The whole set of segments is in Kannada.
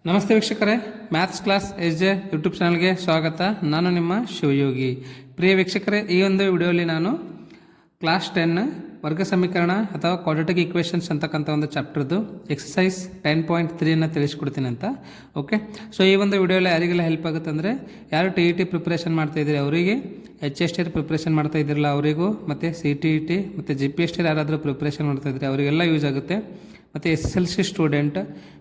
ನಮಸ್ತೆ ವೀಕ್ಷಕರೇ, maths class S J YouTube ಚಾನಲ್ಗೆ ಸ್ವಾಗತ. ನಾನು ನಿಮ್ಮ ಶಿವಯೋಗಿ. ಪ್ರಿಯ ವೀಕ್ಷಕರೇ, ಈ ಒಂದು ವಿಡಿಯೋಲಿ ನಾನು ಕ್ಲಾಸ್ 10 ವರ್ಗ ಸಮೀಕರಣ ಅಥವಾ ಕ್ವಾಡ್ರಾಟಿಕ್ ಈಕ್ವೇಷನ್ಸ್ ಅಂತಕ್ಕಂಥ ಒಂದು ಚಾಪ್ಟರ್ದು ಎಕ್ಸಸೈಸ್ 10.3 ತಿಳಿಸ್ಕೊಡ್ತೀನಿ ಅಂತ. ಓಕೆ, ಸೊ ಈ ಒಂದು ವಿಡಿಯೋಲಿ ಯಾರಿಗೆಲ್ಲ ಹೆಲ್ಪ್ ಆಗುತ್ತೆ ಅಂದರೆ, ಯಾರು ಟಿ ಇ ಟಿ ಪ್ರಿಪ್ರೇಷನ್ ಮಾಡ್ತಾಯಿದ್ದೀರಿ ಅವರಿಗೆ, ಎಚ್ ಎಸ್ ಟಿ ಪ್ರಿಪ್ರೇಷನ್ ಮಾಡ್ತಾ ಇದ್ದಿರಲ್ಲ ಅವರಿಗೂ, ಮತ್ತು ಸಿ ಟಿ ಇ ಟಿ ಮತ್ತು ಜಿ ಪಿ ಎಸ್ ಟಿ ಯಾರಾದರೂ ಪ್ರಿಪ್ರೇಷನ್ ಮಾಡ್ತಾಯಿದ್ರಿ ಅವರಿಗೆಲ್ಲ ಯೂಸ್ ಆಗುತ್ತೆ. ಮತ್ತು S S L C student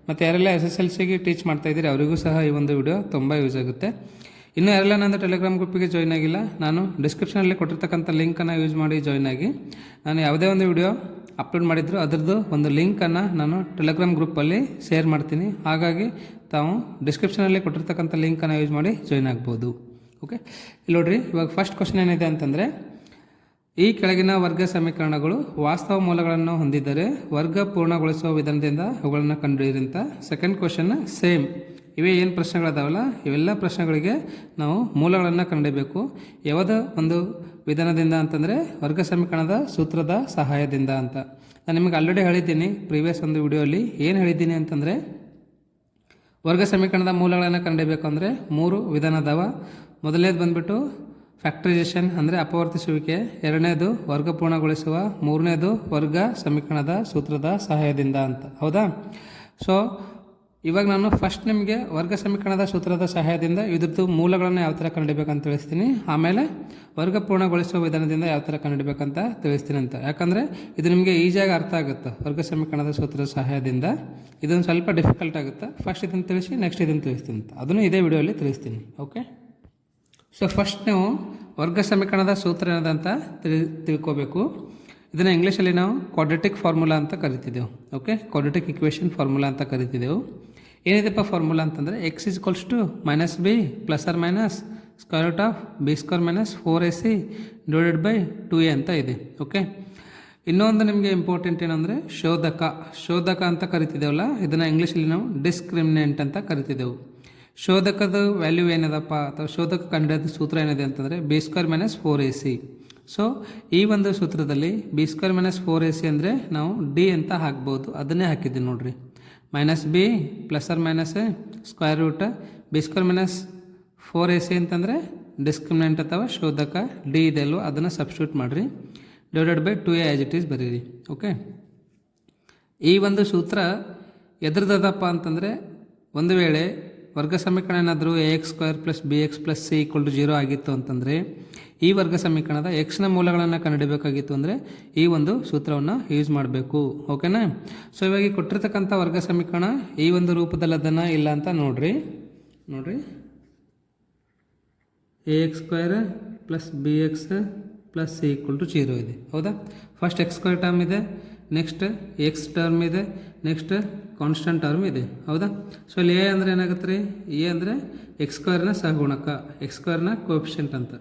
ಮತ್ತು ಯಾರೆಲ್ಲ ಎಸ್ ಎಸ್ ಎಲ್ ಸಿಗೆ ಟೀಚ್ ಮಾಡ್ತಾಯಿದ್ದೀರಿ ಅವರಿಗೂ ಸಹ ಈ ಒಂದು ವಿಡಿಯೋ ತುಂಬ ಯೂಸ್ ಆಗುತ್ತೆ. ಇನ್ನು ಯಾರೆಲ್ಲ ನಂದು ಟೆಲಿಗ್ರಾಮ್ ಗ್ರೂಪಿಗೆ ಜಾಯ್ನ್ ಆಗಿಲ್ಲ, ನಾನು ಡಿಸ್ಕ್ರಿಪ್ಷನಲ್ಲಿ ಕೊಟ್ಟಿರ್ತಕ್ಕಂಥ ಲಿಂಕನ್ನು ಯೂಸ್ ಮಾಡಿ ಜಾಯ್ನ್ ಆಗಿ. ನಾನು ಯಾವುದೇ ಒಂದು ವಿಡಿಯೋ ಅಪ್ಲೋಡ್ ಮಾಡಿದ್ರು ಅದರದ್ದು ಒಂದು ಲಿಂಕನ್ನು ನಾನು ಟೆಲಿಗ್ರಾಮ್ ಗ್ರೂಪಲ್ಲಿ ಶೇರ್ ಮಾಡ್ತೀನಿ. ಹಾಗಾಗಿ ತಾವು ಡಿಸ್ಕ್ರಿಪ್ಷನಲ್ಲಿ ಕೊಟ್ಟಿರ್ತಕ್ಕಂಥ ಲಿಂಕನ್ನು ಯೂಸ್ ಮಾಡಿ ಜಾಯ್ನ್ ಆಗ್ಬೋದು. ಓಕೆ, ಇಲ್ಲಿ ನೋಡಿರಿ, ಇವಾಗ ಫಸ್ಟ್ ಕ್ವಶನ್ ಏನಿದೆ ಅಂತಂದರೆ, ಈ ಕೆಳಗಿನ ವರ್ಗ ಸಮೀಕರಣಗಳು ವಾಸ್ತವ ಮೂಲಗಳನ್ನು ಹೊಂದಿದ್ದರೆ ವರ್ಗ ಪೂರ್ಣಗೊಳಿಸುವ ವಿಧಾನದಿಂದ ಅವುಗಳನ್ನು ಕಂಡುಹಿಡಿಯಿರಿ ಅಂತ. Second question same. ಇವೇ ಏನು ಪ್ರಶ್ನೆಗಳದಾವಲ್ಲ, ಇವೆಲ್ಲ ಪ್ರಶ್ನೆಗಳಿಗೆ ನಾವು ಮೂಲಗಳನ್ನು ಕಂಡುಹಿಡಬೇಕು. ಯಾವುದೋ ಒಂದು ವಿಧಾನದಿಂದ ಅಂತಂದರೆ ವರ್ಗ ಸಮೀಕರಣದ ಸೂತ್ರದ ಸಹಾಯದಿಂದ ಅಂತ. ನಾನು ನಿಮಗೆ ಆಲ್ರೆಡಿ ಹೇಳಿದ್ದೀನಿ ಪ್ರೀವಿಯಸ್ ಒಂದು ವಿಡಿಯೋಲಿ. ಏನು ಹೇಳಿದ್ದೀನಿ ಅಂತಂದರೆ, ವರ್ಗ ಸಮೀಕರಣದ ಮೂಲಗಳನ್ನು ಕಂಡುಹಿಡಬೇಕು ಅಂದರೆ 3 ವಿಧಾನ ಅದಾವ. ಮೊದಲನೇದು ಬಂದುಬಿಟ್ಟು ಫ್ಯಾಕ್ಟರೈಸೇಷನ್ ಅಂದರೆ ಅಪವರ್ತಿಸುವಿಕೆ, ಎರಡನೇದು ವರ್ಗ ಪೂರ್ಣಗೊಳಿಸುವ, ಮೂರನೇದು ವರ್ಗ ಸಮೀಕರಣದ ಸೂತ್ರದ ಸಹಾಯದಿಂದ ಅಂತ. ಹೌದಾ? ಸೊ ಇವಾಗ ನಾನು ಫಸ್ಟ್ ನಿಮಗೆ ವರ್ಗ ಸಮೀಕರಣದ ಸೂತ್ರದ ಸಹಾಯದಿಂದ ಇದ್ರದ್ದು ಮೂಲಗಳನ್ನು ಯಾವ ಥರ ಕಂಡುಹಿಡಬೇಕಂತ ತಿಳಿಸ್ತೀನಿ. ಆಮೇಲೆ ವರ್ಗ ಪೂರ್ಣಗೊಳಿಸುವ ವಿಧಾನದಿಂದ ಯಾವ ಥರ ಕಂಡುಹಿಡಬೇಕಂತ ತಿಳಿಸ್ತೀನಿ ಅಂತ. ಯಾಕಂದರೆ ಇದು ನಿಮಗೆ ಈಸಿಯಾಗಿ ಅರ್ಥ ಆಗುತ್ತೆ. ವರ್ಗ ಸಮೀಕರಣದ ಸೂತ್ರದ ಸಹಾಯದಿಂದ ಇದೊಂದು ಸ್ವಲ್ಪ ಡಿಫಿಕಲ್ಟ್ ಆಗುತ್ತೆ. ಫಸ್ಟ್ ಇದನ್ನು ತಿಳಿಸಿ, ನೆಕ್ಸ್ಟ್ ಇದನ್ನು ತಿಳಿಸ್ತೀನಿ ಅಂತ. ಅದನ್ನು ಇದೇ ವಿಡಿಯೋಲಿ ತಿಳಿಸ್ತೀನಿ. ಓಕೆ, ಸೊ ಫಸ್ಟ್ ನೀವು ವರ್ಗ ಸಮೀಕರಣದ ಸೂತ್ರ ಏನದಂತ ತಿಳ್ಕೋಬೇಕು. ಇದನ್ನು ಇಂಗ್ಲೀಷಲ್ಲಿ ನಾವು ಕ್ವಾಡ್ರಾಟಿಕ್ ಫಾರ್ಮುಲಾ ಅಂತ ಕರಿತಿದ್ದೆವು. ಓಕೆ, ಕ್ವಾಡ್ರಾಟಿಕ್ ಇಕ್ವೇಷನ್ ಫಾರ್ಮುಲಾ ಅಂತ ಕರಿತಿದ್ದೆವು. ಏನಿದೆಪ್ಪ ಫಾರ್ಮುಲಾ ಅಂತಂದರೆ, x is equals to minus B plus or minus square root of B square minus 4ac divided by 2a ಅಂತ ಇದೆ. ಓಕೆ, ಇನ್ನೊಂದು ನಿಮಗೆ ಇಂಪಾರ್ಟೆಂಟ್ ಏನಂದರೆ ಶೋಧಕ ಅಂತ ಕರಿತಿದ್ದೇವಲ್ಲ, ಇದನ್ನು ಇಂಗ್ಲೀಷಲ್ಲಿ ನಾವು ಡಿಸ್ಕ್ರಿಮಿನೆಂಟ್ ಅಂತ ಕರಿತಿದ್ದೆವು. ಶೋಧಕದ ವ್ಯಾಲ್ಯೂ ಏನದಪ್ಪ ಅಥವಾ ಶೋಧಕ ಕಂಡುಹಿಡಿದ ಸೂತ್ರ ಏನಿದೆ ಅಂತಂದರೆ B square minus 4ac. So ಈ ಒಂದು ಸೂತ್ರದಲ್ಲಿ ಬಿ ಸ್ಕ್ವೇರ್ ಮೈನಸ್ 4ac ಅಂದರೆ ನಾವು ಡಿ ಅಂತ ಹಾಕ್ಬೋದು. ಅದನ್ನೇ ಹಾಕಿದ್ದೀನಿ ನೋಡಿರಿ. Minus B plus or minus square root B square minus 4ac ಅಂತಂದರೆ ಡಿಸ್ಕ್ರಿಮಿನೆಂಟ್ ಅಥವಾ ಶೋಧಕ. ಡಿ ಇದೆ ಅಲ್ವ, ಅದನ್ನು ಸಬ್ಸ್ಟಿಟ್ಯೂಟ್ ಮಾಡಿರಿ. Divided by 2a as it is ಬರೀರಿ. ಓಕೆ, ಈ ಒಂದು ಸೂತ್ರ ಎದ್ರದಪ್ಪ ಅಂತಂದರೆ, ಒಂದು ವೇಳೆ ವರ್ಗ ಸಮೀಕರಣ ಏನಾದರೂ ax² + bx + c = 0 ಆಗಿತ್ತು ಅಂತಂದರೆ, ಈ ವರ್ಗ ಸಮೀಕರಣದ ಎಕ್ಸ್ನ ಮೂಲಗಳನ್ನು ಕಂಡುಹಿಡಬೇಕಾಗಿತ್ತು ಅಂದರೆ ಈ ಒಂದು ಸೂತ್ರವನ್ನು ಯೂಸ್ ಮಾಡಬೇಕು. ಓಕೆನಾ? ಸೊ ಇವಾಗ ಕೊಟ್ಟಿರ್ತಕ್ಕಂಥ ವರ್ಗ ಸಮೀಕರಣ ಈ ಒಂದು ರೂಪದಲ್ಲಿ ಅದನ್ನು ಇಲ್ಲ ಅಂತ ನೋಡ್ರಿ ax² + bx + c = 0 ಇದೆ. ಹೌದಾ? ಫಸ್ಟ್ x² ಟರ್ಮ್ ಇದೆ, ನೆಕ್ಸ್ಟ್ ಎಕ್ಸ್ ಟರ್ಮ್ ಇದೆ, ನೆಕ್ಸ್ಟ್ ಕಾನ್ಸ್ಟೆಂಟ್ ಟರ್ಮ್ ಇದೆ. ಹೌದಾ? ಸೊ ಇಲ್ಲಿ ಎ ಅಂದರೆ ಏನಾಗುತ್ತೆ ರೀ? ಎ ಅಂದರೆ x² ಸಹಗುಣಕ, x² ಕೋಎಫಿಷಿಯಂಟ್ ಅಂತ.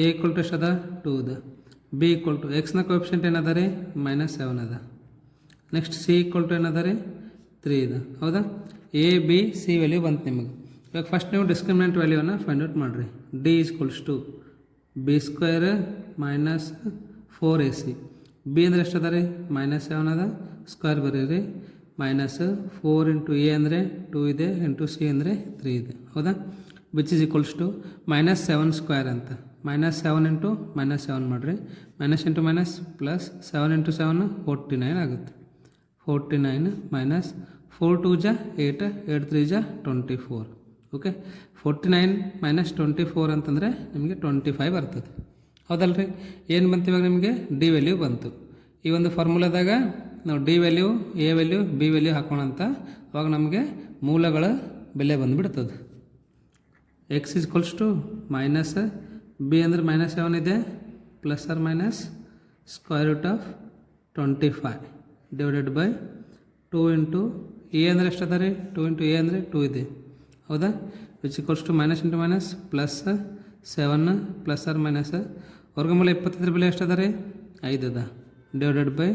ಎ = ಎಷ್ಟದ? 2 ಅದ. ಬಿ = ಎಕ್ಸ್ನ ಕೋಎಫಿಷಿಯಂಟ್ ಏನದ ರೀ? -7 ಅದ. ನೆಕ್ಸ್ಟ್ ಸಿ = ಏನದ ರೀ? 3 ಇದೆ. ಹೌದಾ? ಎ ಬಿ ಸಿ ವ್ಯಾಲ್ಯೂ ಬಂತು ನಿಮಗೆ. ಇವಾಗ ಫಸ್ಟ್ ನೀವು ಡಿಸ್ಕ್ರಿಮಿನೆಂಟ್ ವ್ಯಾಲ್ಯೂವನ್ನು ಫೈಂಡ್ ಔಟ್ ಮಾಡಿರಿ. D = b² - 4ac. ಬಿ ಅಂದರೆ ಎಷ್ಟದ ರೀ? -7 ಅದ. ಸ್ಕ್ವೇರ್ ಬರೀರಿ. -4 × a ಅಂದರೆ 2 ಇದೆ, ಇಂಟು ಸಿ ಅಂದರೆ 3 ಇದೆ. ಹೌದಾ? ವಿಚ್ ಈಸ್ ಈಕ್ವಲ್ಸ್ ಟು -7² ಅಂತ. -7 × -7 ಮಾಡಿರಿ. ಮೈನಸ್ ಇಂಟು ಮೈನಸ್ ಪ್ಲಸ್ 7 × 7 49 ಆಗುತ್ತೆ. 49 ಮೈನಸ್ 4 2 × 8, 8 3 × 24. ಓಕೆ, 49 - 24 ಅಂತಂದರೆ ನಿಮಗೆ 25 ಬರ್ತದೆ. ಹೌದಲ್ರಿ? ಏನು ಬಂತು ಇವಾಗ ನಿಮಗೆ? ಡಿ ವ್ಯಾಲ್ಯೂ ಬಂತು. ಈ ಒಂದು ಫಾರ್ಮುಲಾದಾಗ ನಾವು D value, A value, B value ಹಾಕೋಣ ಅಂತ. ಅವಾಗ ನಮಗೆ ಮೂಲಗಳ ಬೆಲೆ ಬಂದುಬಿಡ್ತದೆ. X is equals to minus B ಅಂದರೆ -7 ಇದೆ, plus or minus square root of 25 divided by 2 into A ಅಂದರೆ ಎಷ್ಟದ ರೀ? 2 ಇಂಟು ಎ ಅಂದರೆ 2 ಇದೆ. ಹೌದಾ? Which equals to minus into minus plus 7 plus or minus ವರ್ಗಮೂಲ 25 ಬೆಲೆ ಎಷ್ಟದ ರೀ? 5 ಅದ. ಡಿವೈಡೆಡ್ ಬೈ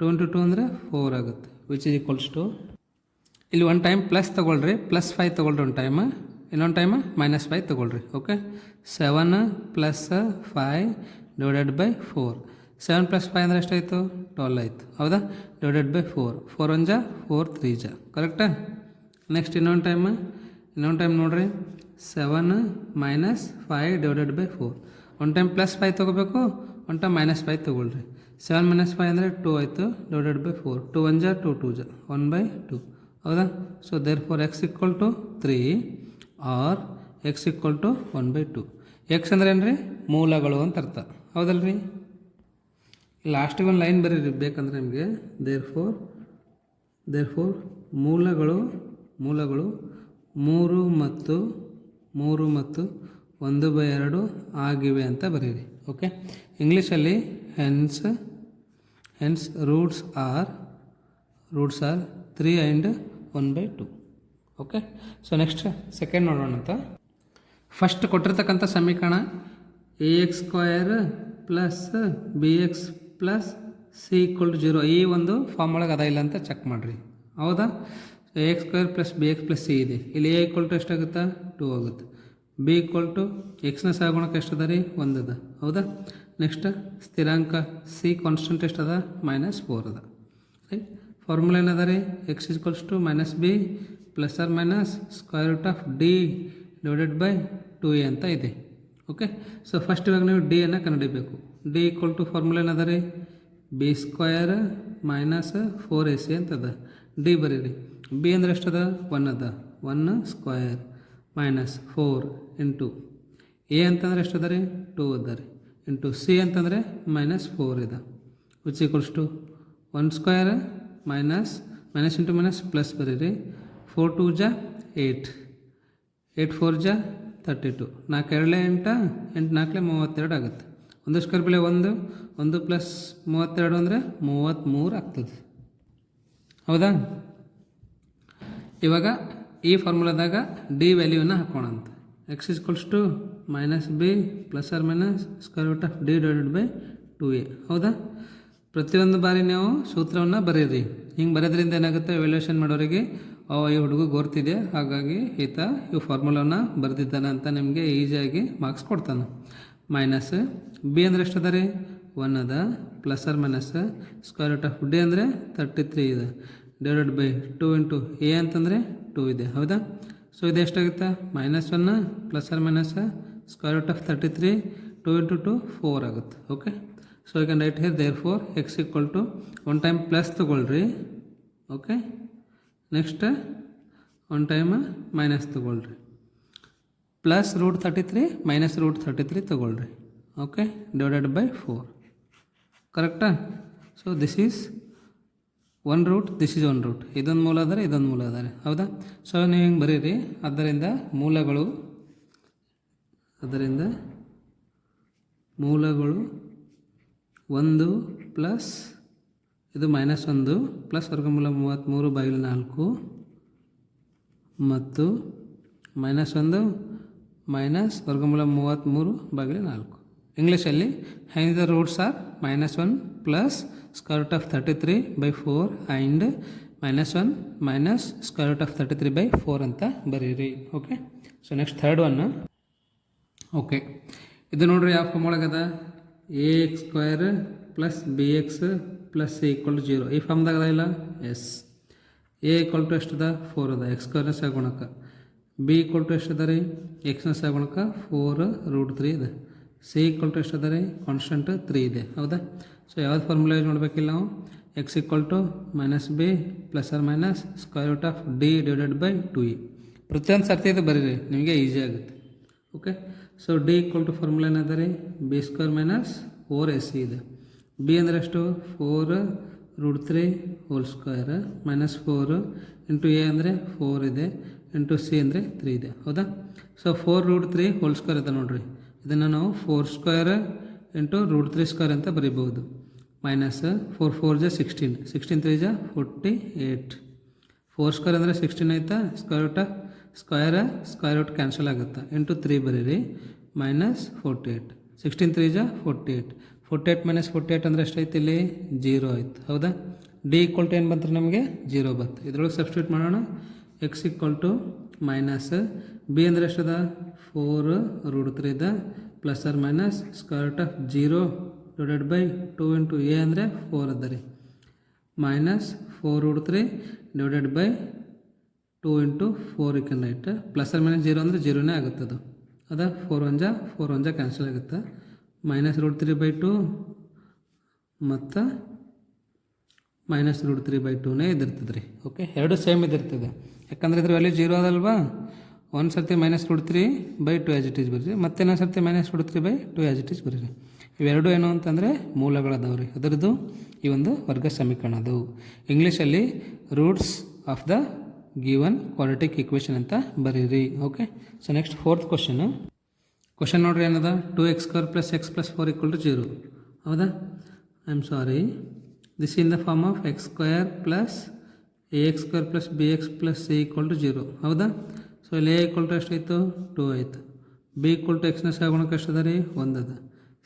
2 ಇಂಟು 2 ಅಂದರೆ 4 ಆಗುತ್ತೆ. ವಿಚ್ ಈಸ್ ಈಕ್ವಲ್ಸ್ ಟು, ಇಲ್ಲಿ ಒಂದು ಟೈಮ್ ಪ್ಲಸ್ ತೊಗೊಳ್ರಿ, +5 ತೊಗೊಳ್ರಿ ಒಂದು ಟೈಮ್, ಇನ್ನೊಂದು ಟೈಮ್ -5 ತೊಗೊಳ್ರಿ. Okay, 7 + 5 divided by 4. 7 + 5 ಅಂದರೆ ಎಷ್ಟಾಯಿತು? 12 ಆಯಿತು. ಹೌದಾ? Divided by 4. 4 1 × 4 3 ಕರೆಕ್ಟಾ? ನೆಕ್ಸ್ಟ್ ಇನ್ನೊಂದು ಟೈಮ್ ನೋಡಿರಿ 7 minus 5 divided by 4. One time +5 ತೊಗೋಬೇಕು, ಒನ್ ಟೈಮ್ -5 ತೊಗೊಳ್ರಿ. 7 - 5 ಅಂದರೆ 2 ಆಯಿತು, ಡಿವೈಡೆಡ್ ಬೈ 4. 2 1 ಜಾ 2 2 ಜಾ 1/2. ಹೌದಾ? So there four x = 3 or x = 1/2. X ಅಂದ್ರೆ ಏನು ರೀ? ಮೂಲಗಳು ಅಂತ ಅರ್ಥ. ಹೌದಲ್ರಿ? ಲಾಸ್ಟಿಗೆ ಒಂದು ಲೈನ್ ಬರೀರಿ ಬೇಕಂದ್ರೆ ನಿಮಗೆ. ದೇರ್ ಫೋರ್ ಮೂಲಗಳು 3 ಮತ್ತು 1/2 ಆಗಿವೆ ಅಂತ ಬರೀರಿ. ಓಕೆ, ಇಂಗ್ಲೀಷಲ್ಲಿ hence roots are 3 and 1/2. Okay, so next second ನೋಡೋಣ ಅಂತ. ಫಸ್ಟ್ ಕೊಟ್ಟಿರ್ತಕ್ಕಂಥ ಸಮೀಕರಣ ax² + bx + c = 0. ಈ ಒಂದು ಫಾರ್ಮ್ ಒಳಗೆ ಅದ ಇಲ್ಲ ಅಂತ ಚೆಕ್ ಮಾಡಿರಿ. ಹೌದಾ? ax² + bx + c ಇದೆ. ಇಲ್ಲಿ a = ಎಷ್ಟಾಗುತ್ತೆ? 2 ಆಗುತ್ತೆ. b = x ನ ಸಹಗುಣಕ ಎಷ್ಟದ ರೀ? 1 ಅದ. ಹೌದಾ? ನೆಕ್ಸ್ಟ್ ಸ್ಥಿರಾಂಕ c ಕಾನ್ಸ್ಟೆಂಟ್ ಎಷ್ಟದ? -4 ಅದ. ರೈಟ್? ಫಾರ್ಮುಲಾ ಏನದ ರೀ? x = -b ± √d divided by 2a ಅಂತ ಇದೆ. ಓಕೆ, ಸೊ ಫಸ್ಟ್ ಇವಾಗ ನೀವು ಡಿ ಅನ್ನು ಕಂಡುಹಿಡಿಯಬೇಕು. ಡಿ = ಫಾರ್ಮುಲಾ ಏನದ ರೀ? b² - 4ac ಅಂತದ. ಡಿ ಬರೀರಿ. ಬಿ ಅಂದ್ರೆ ಎಷ್ಟದ? 1 ಅದ. 1² - 4 ಇಂಟು ಎ ಅಂತಂದ್ರೆ ಎಷ್ಟದ ರೀ? 2 ಅದ ರೀ. ಇಂಟು ಸಿ ಅಂತಂದರೆ -4 ಇದೆ. Which equals to 1² minus into minus plus ಬರೀರಿ. 4 2 ಜಾ 8, 8 4 ಜಾ 32, 4 2 8, 8 4 32 ಆಗುತ್ತೆ. 1² ಬೆಲೆ 1 + 32 ಅಂದರೆ 33 ಆಗ್ತದೆ. ಹೌದಾ? ಇವಾಗ ಈ ಫಾರ್ಮುಲಾದಾಗ ಡಿ ವ್ಯಾಲ್ಯೂನ ಹಾಕೋಣ ಅಂತ. x = -b ± √d divided by 2a. ಹೌದಾ? ಪ್ರತಿಯೊಂದು ಬಾರಿ ನೀವು ಸೂತ್ರವನ್ನು ಬರೀರಿ. ಹಿಂಗೆ ಬರೋದ್ರಿಂದ ಏನಾಗುತ್ತೆ? ಎವ್ಯಾಲ್ಯೂಯೇಷನ್ ಮಾಡೋರಿಗೆ ಈ ಹುಡುಗ ಗೊತ್ತಿದೆ, ಹಾಗಾಗಿ ಈತ ಈ ಫಾರ್ಮುಲಾನ ಬರೆದಿದ್ದಾನೆ ಅಂತ ನಿಮಗೆ ಈಸಿಯಾಗಿ ಮಾರ್ಕ್ಸ್ ಕೊಡ್ತಾನೆ. ಮೈನಸ್ ಬಿ ಅಂದರೆ ಎಷ್ಟದ ರೀ? 1 ಅದ. ± √d ಅಂದರೆ 33 ಇದೆ. ಡಿವೈಡೆಡ್ ಬೈ 2 ಇಂಟು ಎ ಅಂತಂದರೆ 2 ಇದೆ. ಹೌದಾ? ಸೊ ಇದು ಎಷ್ಟಾಗುತ್ತೆ? -1 ± √33, 2 ಇಂಟು 2 4 ಆಗುತ್ತೆ. Okay, so you can write here there four x = one time plus ತೊಗೊಳ್ರಿ. Okay, next one time minus ತೊಗೊಳ್ರಿ. +√33 -√33 ತೊಗೊಳ್ರಿ. Okay, divided by 4. ಕರೆಕ್ಟಾ? So this is 1 root, this is 1 root. ಇದೊಂದು ಮೂಲ ಆದರೆ ಇದೊಂದು ಮೂಲ ಅದಾರೆ. ಹೌದಾ? ಸೊ ನೀವು ಹಿಂಗೆ ಬರೀರಿ. ಆದ್ದರಿಂದ ಮೂಲಗಳು 1 ಪ್ಲಸ್ ಇದು -1 ಪ್ಲಸ್ ವರ್ಗಮೂಲ 33/4 ಮತ್ತು -1 ಮೈನಸ್ ವರ್ಗಮೂಲ 33/4. ಇಂಗ್ಲೀಷಲ್ಲಿ ಹೈನ್ the roots are -1 plus √33/4 and -1 minus √33/4 ಅಂತ ಬರೀರಿ. Okay, so next third one. Okay, ಇದು ನೋಡ್ರಿ ಯಾವ ಫಾರ್ಮ್ ಒಳಗದ? ax² + bx + c = 0. ಈ ಫಾರ್ಮ್ದಾಗ ಅದ ಇಲ್ಲ? ಎಸ್. a = ಎಷ್ಟದ? 4 ಅದ. x² ನ ಸಹಗುಣಕ. b = ಎಷ್ಟದ ರೀ? x ನ ಸಹಗುಣಕ 4√3 ಇದೆ. c = ಎಷ್ಟದ ರೀ? ಕಾನ್ಸ್ಟೆಂಟ್ 3 ಇದೆ. ಹೌದಾ? ಸೊ ಯಾವ್ದು ಫಾರ್ಮುಲಾ ಯೂಸ್ ಮಾಡಬೇಕಿಲ್ಲ ನಾವು? x = -b ± √d divided by 2a. ಪ್ರತಿಯೊಂದು ಸರ್ತಿ ಇದು ಬರೀರಿ, ನಿಮಗೆ ಈಸಿ ಆಗುತ್ತೆ. ಓಕೆ, ಸೊ ಡಿ = ಫಾರ್ಮುಲಾ ಏನದ ರೀ? b² - 4ac ಇದೆ. ಬಿ ಅಂದರೆ ಎಷ್ಟು? 4√3² -4 ಇಂಟು ಎ ಅಂದರೆ 4 ಇದೆ, ಇಂಟು ಸಿ ಅಂದರೆ 3 ಇದೆ. ಹೌದಾ? ಸೊ 4√3² ಇದೆ ನೋಡಿರಿ. ಇದನ್ನು ನಾವು 4² ಇಂಟು √3² ಅಂತ ಬರೀಬಹುದು. ಮೈನಸ್ 4 4 ಜಾ 16, 16 3 ಜಾ 48. 4² ಅಂದರೆ 16 ಆಯಿತಾ? ಸ್ಕ್ವೇರ್ ರೂಟ್ ಕ್ಯಾನ್ಸಲ್ ಆಗುತ್ತೆ. ಇಂಟು 3 ಬರೀರಿ. -48, 16 3 ಜಾ 48. 48 - 48 ಅಂದರೆ ಎಷ್ಟೈತಿ? ಇಲ್ಲಿ 0 ಆಯ್ತು. ಹೌದಾ? ಡಿ = ಏನು ಬಂತು ನಮಗೆ? 0 ಬಂತು. ಇದ್ರೊಳಗೆ ಸಬ್ಸ್ಟಿಟ್ಯೂಟ್ ಮಾಡೋಣ. x = ಮೈನಸ್ ಬಿ ಅಂದರೆ ಎಷ್ಟದ? 4√3 ಇದೆ ±0 ಡಿವೈಡೆಡ್ ಬೈ 2 ಇಂಟು ಎ ಅಂದರೆ 4 ಅದ ರೀ. -4√3 divided by 2 into 4 you can write plus or minus 0 ಅಂದರೆ 0ನೇ ಆಗುತ್ತೆ ಅದು. ಅದ 4 1 ಕ್ಯಾನ್ಸಲ್ ಆಗುತ್ತೆ. -√3/2 ಮತ್ತು -√3/2ನೇ ಇದಿರ್ತದೆ ರೀ. ಓಕೆ, ಎರಡು ಸೇಮ್ ಇದಿರ್ತದೆ. ಯಾಕಂದರೆ ಇದ್ರ ವ್ಯಾಲ್ಯೂ 0 ಅದಲ್ವಾ. ಒಂದು ಸರ್ತಿ -√3/2 ಆ್ಯಸ್ ಇಟ್ ಈಸ್ ಬರೀರಿ, ಮತ್ತೆ ಇನ್ನೊಂದು ಸರ್ತಿ -√3/2 ಆ್ಯಸ್ ಇಟ್ ಈಸ್ ಬರೀರಿ. ಇವೆರಡು ಏನು ಅಂತಂದರೆ ಮೂಲಗಳದಾವೆ ರೀ ಅದರದ್ದು ಈ ಒಂದು ವರ್ಗ ಸಮೀಕರಣ. ಅದು ಇಂಗ್ಲೀಷಲ್ಲಿ roots of the given quadratic equation ಅಂತ ಬರೀರಿ. Okay, so next 4th question ನೋಡ್ರಿ ಏನದ. 2x² + x + 4 = 0. ಹೌದಾ? I am sorry, this in the form of x² + ax² + bx + c = 0. ಹೌದಾ? ಸೊ ಇಲ್ಲಿ a = ಎಷ್ಟಾಯಿತು? 2 ಆಯಿತು. b = x ನ ಸಹಗುಣಕ ಎಷ್ಟು ಅದ ರೀ? 1 ಅದ.